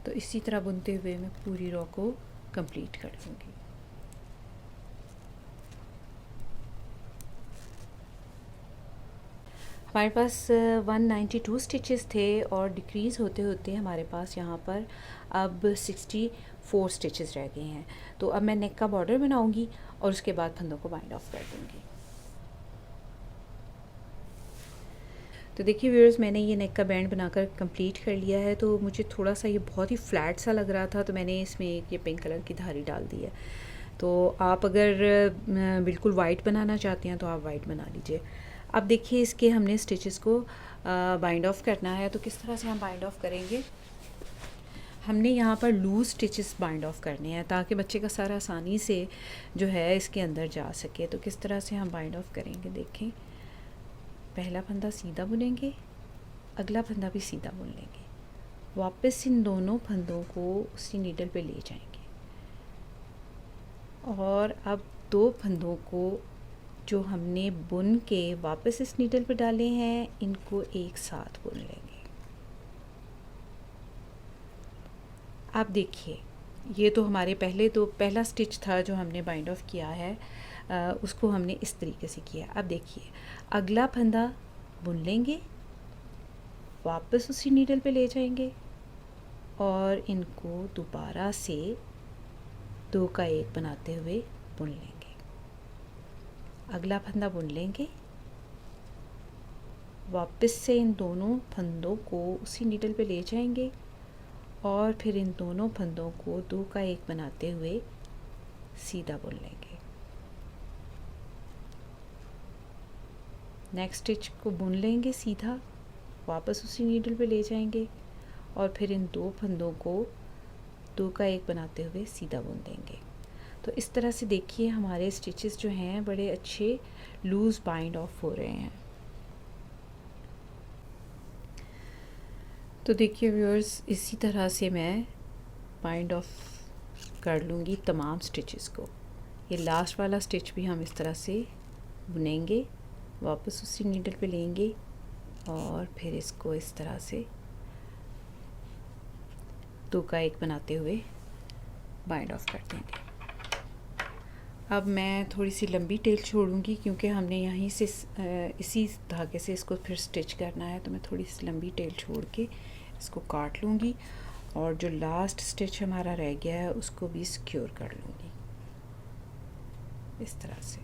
तो इसी तरह बुनते हुए मैं पूरी रो को कंप्लीट कर दूँगी। हमारे पास 192 स्टिचेस थे और डिक्रीज़ होते होते हमारे पास यहाँ पर अब 64 स्टिचेस रह गए हैं। तो अब मैं नेक का बॉर्डर बनाऊँगी और उसके बाद फंदों को बाइंड ऑफ कर दूँगी। तो देखिए व्यूअर्स, मैंने ये नेक का बैंड बनाकर कंप्लीट कर लिया है। तो मुझे थोड़ा सा ये बहुत ही फ्लैट सा लग रहा था, तो मैंने इसमें एक ये पिंक कलर की धारी डाल दी है। तो आप अगर बिल्कुल वाइट बनाना चाहते हैं तो आप वाइट बना लीजिए। अब देखिए इसके हमने स्टिचेस को बाइंड ऑफ करना है। तो किस तरह से हम बाइंड ऑफ करेंगे, हमने यहाँ पर लूज़ स्टिचेस बाइंड ऑफ करने हैं ताकि बच्चे का सारा आसानी से जो है इसके अंदर जा सके। तो किस तरह से हम बाइंड ऑफ करेंगे, देखें, पहला फंदा सीधा बुनेंगे, अगला फंदा भी सीधा बुन लेंगे, वापस इन दोनों फंदों को उसी नीडल पे ले जाएंगे और अब 2 फंदों को जो हमने बुन के वापस इस नीडल पे डाले हैं, इनको एक साथ बुन लेंगे। अब देखिए, ये तो हमारे पहला स्टिच था जो हमने बाइंड ऑफ किया है, उसको हमने इस तरीके से किया। अब देखिए, अगला फंदा बुन लेंगे, वापस उसी नीडल पे ले जाएंगे और इनको दोबारा से 2 का 1 बनाते हुए बुन लेंगे। अगला फंदा बुन लेंगे, वापस से इन दोनों फंदों को उसी नीडल पे ले जाएंगे और फिर इन दोनों फंदों को 2 का 1 बनाते हुए सीधा बुन लेंगे। नेक्स्ट स्टिच को बुन लेंगे सीधा, वापस उसी नीडल पे ले जाएंगे और फिर इन 2 फंदों को 2 का 1 बनाते हुए सीधा बुन देंगे। तो इस तरह से देखिए हमारे स्टिचेस जो हैं बड़े अच्छे लूज़ बाइंड ऑफ हो रहे हैं। तो देखिए व्यूअर्स, इसी तरह से मैं बाइंड ऑफ कर लूँगी तमाम स्टिचेस को। ये लास्ट वाला स्टिच भी हम इस तरह से बुनेंगे, वापस उसी नीडल पे लेंगे और फिर इसको इस तरह से 2 का 1 बनाते हुए बाइंड ऑफ कर देंगे। अब मैं थोड़ी सी लंबी टेल छोड़ूंगी क्योंकि हमने यहीं से इसी धागे से इसको फिर स्टिच करना है। तो मैं थोड़ी सी लंबी टेल छोड़ के इसको काट लूँगी और जो लास्ट स्टिच हमारा रह गया है उसको भी सिक्योर कर लूँगी इस तरह से।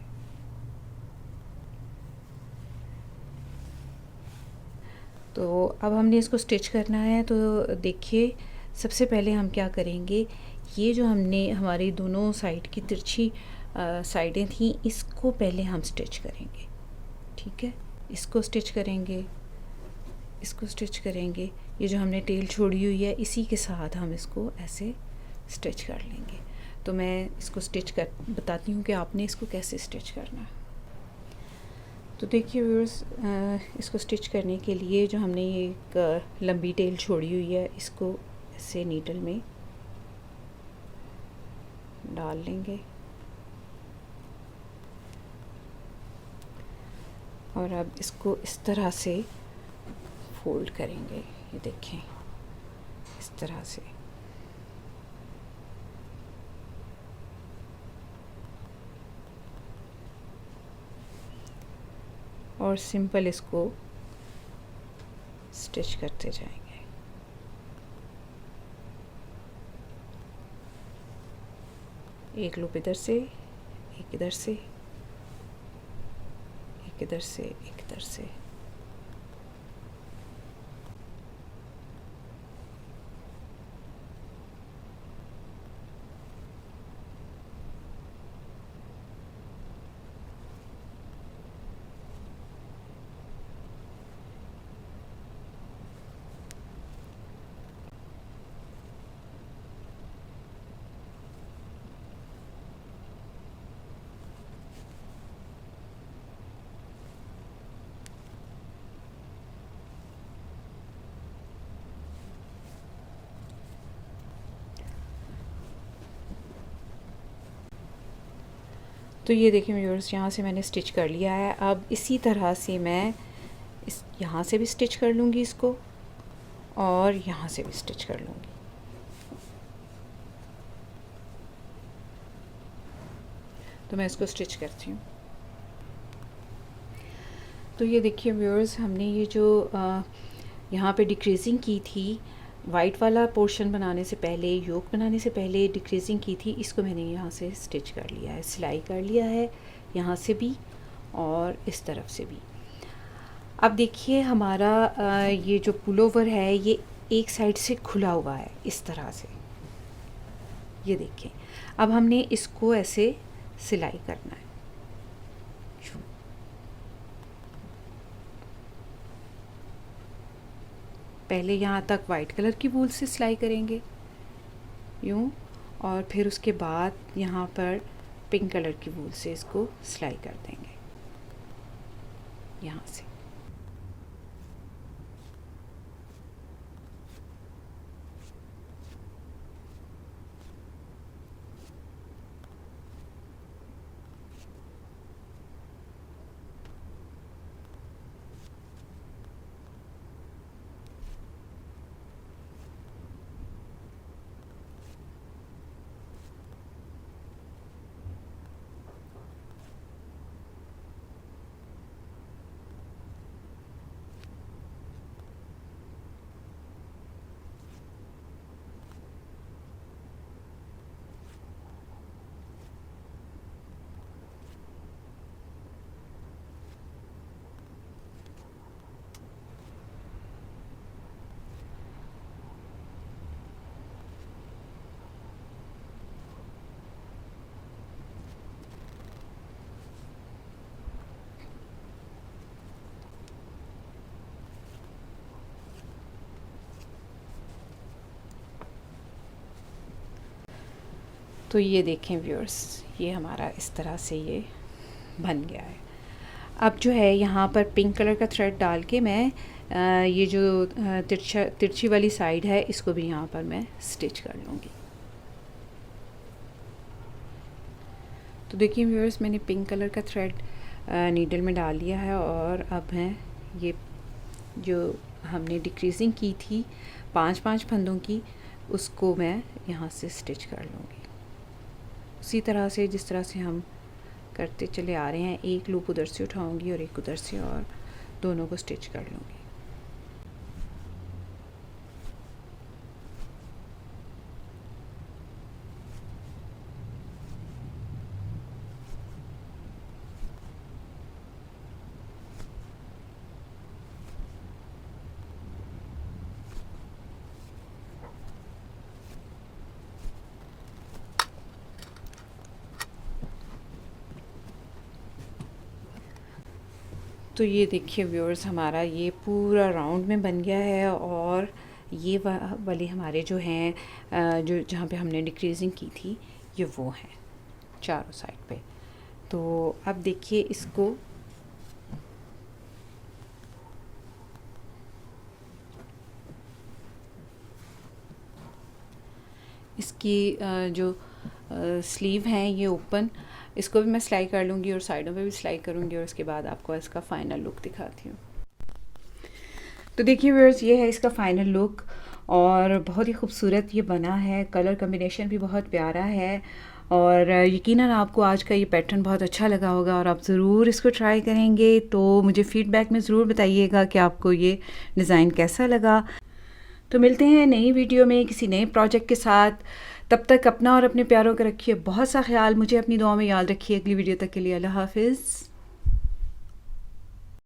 तो अब हमने इसको स्टिच करना है। तो देखिए, सबसे पहले हम क्या करेंगे, ये जो हमने हमारी दोनों साइड की तिरछी साइडें थी, इसको पहले हम स्टिच करेंगे, ठीक है। इसको स्टिच करेंगे, इसको स्टिच करेंगे, ये जो हमने टेल छोड़ी हुई है इसी के साथ हम इसको ऐसे स्टिच कर लेंगे। तो मैं इसको स्टिच कर बताती हूँ कि आपने इसको कैसे स्टिच करना है। तो देखिए व्यूअर्स, इसको स्टिच करने के लिए जो हमने ये एक लंबी टेल छोड़ी हुई है, इसको ऐसे नीडल में डाल लेंगे और अब इसको इस तरह से फोल्ड करेंगे। ये देखें, इस तरह से। और सिंपल इसको स्टिच करते जाएंगे। एक लूप इधर से, एक इधर से, एक इधर से, एक इधर से। तो ये देखिए व्यूअर्स, यहाँ से मैंने स्टिच कर लिया है। अब इसी तरह से मैं इस यहाँ से भी स्टिच कर लूँगी इसको, और यहाँ से भी स्टिच कर लूँगी। तो मैं इसको स्टिच करती हूँ। तो ये देखिए व्यूअर्स, हमने ये जो यहाँ पे डिक्रीजिंग की थी, वाइट वाला पोर्शन बनाने से पहले, योक बनाने से पहले डिक्रीजिंग की थी, इसको मैंने यहाँ से स्टिच कर लिया है, सिलाई कर लिया है, यहाँ से भी और इस तरफ से भी। अब देखिए हमारा ये जो पुलोवर है ये एक साइड से खुला हुआ है इस तरह से, ये देखिए। अब हमने इसको ऐसे सिलाई करना है। पहले यहाँ तक वाइट कलर की वूल से सिलाई करेंगे यूँ, और फिर उसके बाद यहाँ पर पिंक कलर की वूल से इसको सिलाई कर देंगे यहाँ से। तो ये देखें व्यूअर्स, ये हमारा इस तरह से ये बन गया है। अब जो है यहाँ पर पिंक कलर का थ्रेड डाल के मैं ये जो तिरछी वाली साइड है इसको भी यहाँ पर मैं स्टिच कर लूँगी। तो देखिए व्यूअर्स, मैंने पिंक कलर का थ्रेड नीडल में डाल लिया है, और अब मैं ये जो हमने डिक्रीजिंग की थी 5-5 फंदों की, उसको मैं यहाँ से स्टिच कर लूँगी उसी तरह से जिस तरह से हम करते चले आ रहे हैं। एक लूप उधर से उठाऊंगी और एक उधर से, और दोनों को स्टिच कर लूँगी। तो ये देखिए व्यूअर्स, हमारा ये पूरा राउंड में बन गया है, और ये वाले हमारे जो हैं जो जहाँ पे हमने डिक्रीजिंग की थी ये वो हैं चारों साइड पे। तो अब देखिए इसको इसकी जो स्लीव हैं ये ओपन, इसको भी मैं सिलाई कर लूँगी और साइडों पे भी सिलाई करूँगी, और उसके बाद आपको इसका फ़ाइनल लुक दिखाती हूँ। तो देखिए व्यूअर्स, ये है इसका फ़ाइनल लुक, और बहुत ही खूबसूरत ये बना है। कलर कम्बिनेशन भी बहुत प्यारा है, और यकीनन आपको आज का ये पैटर्न बहुत अच्छा लगा होगा, और आप ज़रूर इसको ट्राई करेंगे। तो मुझे फ़ीडबैक में ज़रूर बताइएगा कि आपको ये डिज़ाइन कैसा लगा। तो मिलते हैं नई वीडियो में किसी नए प्रोजेक्ट के साथ। तब तक अपना और अपने प्यारों का रखिए बहुत सा ख्याल, मुझे अपनी दुआ में याद रखिए। अगली वीडियो तक के लिए अल्लाह हाफिज़।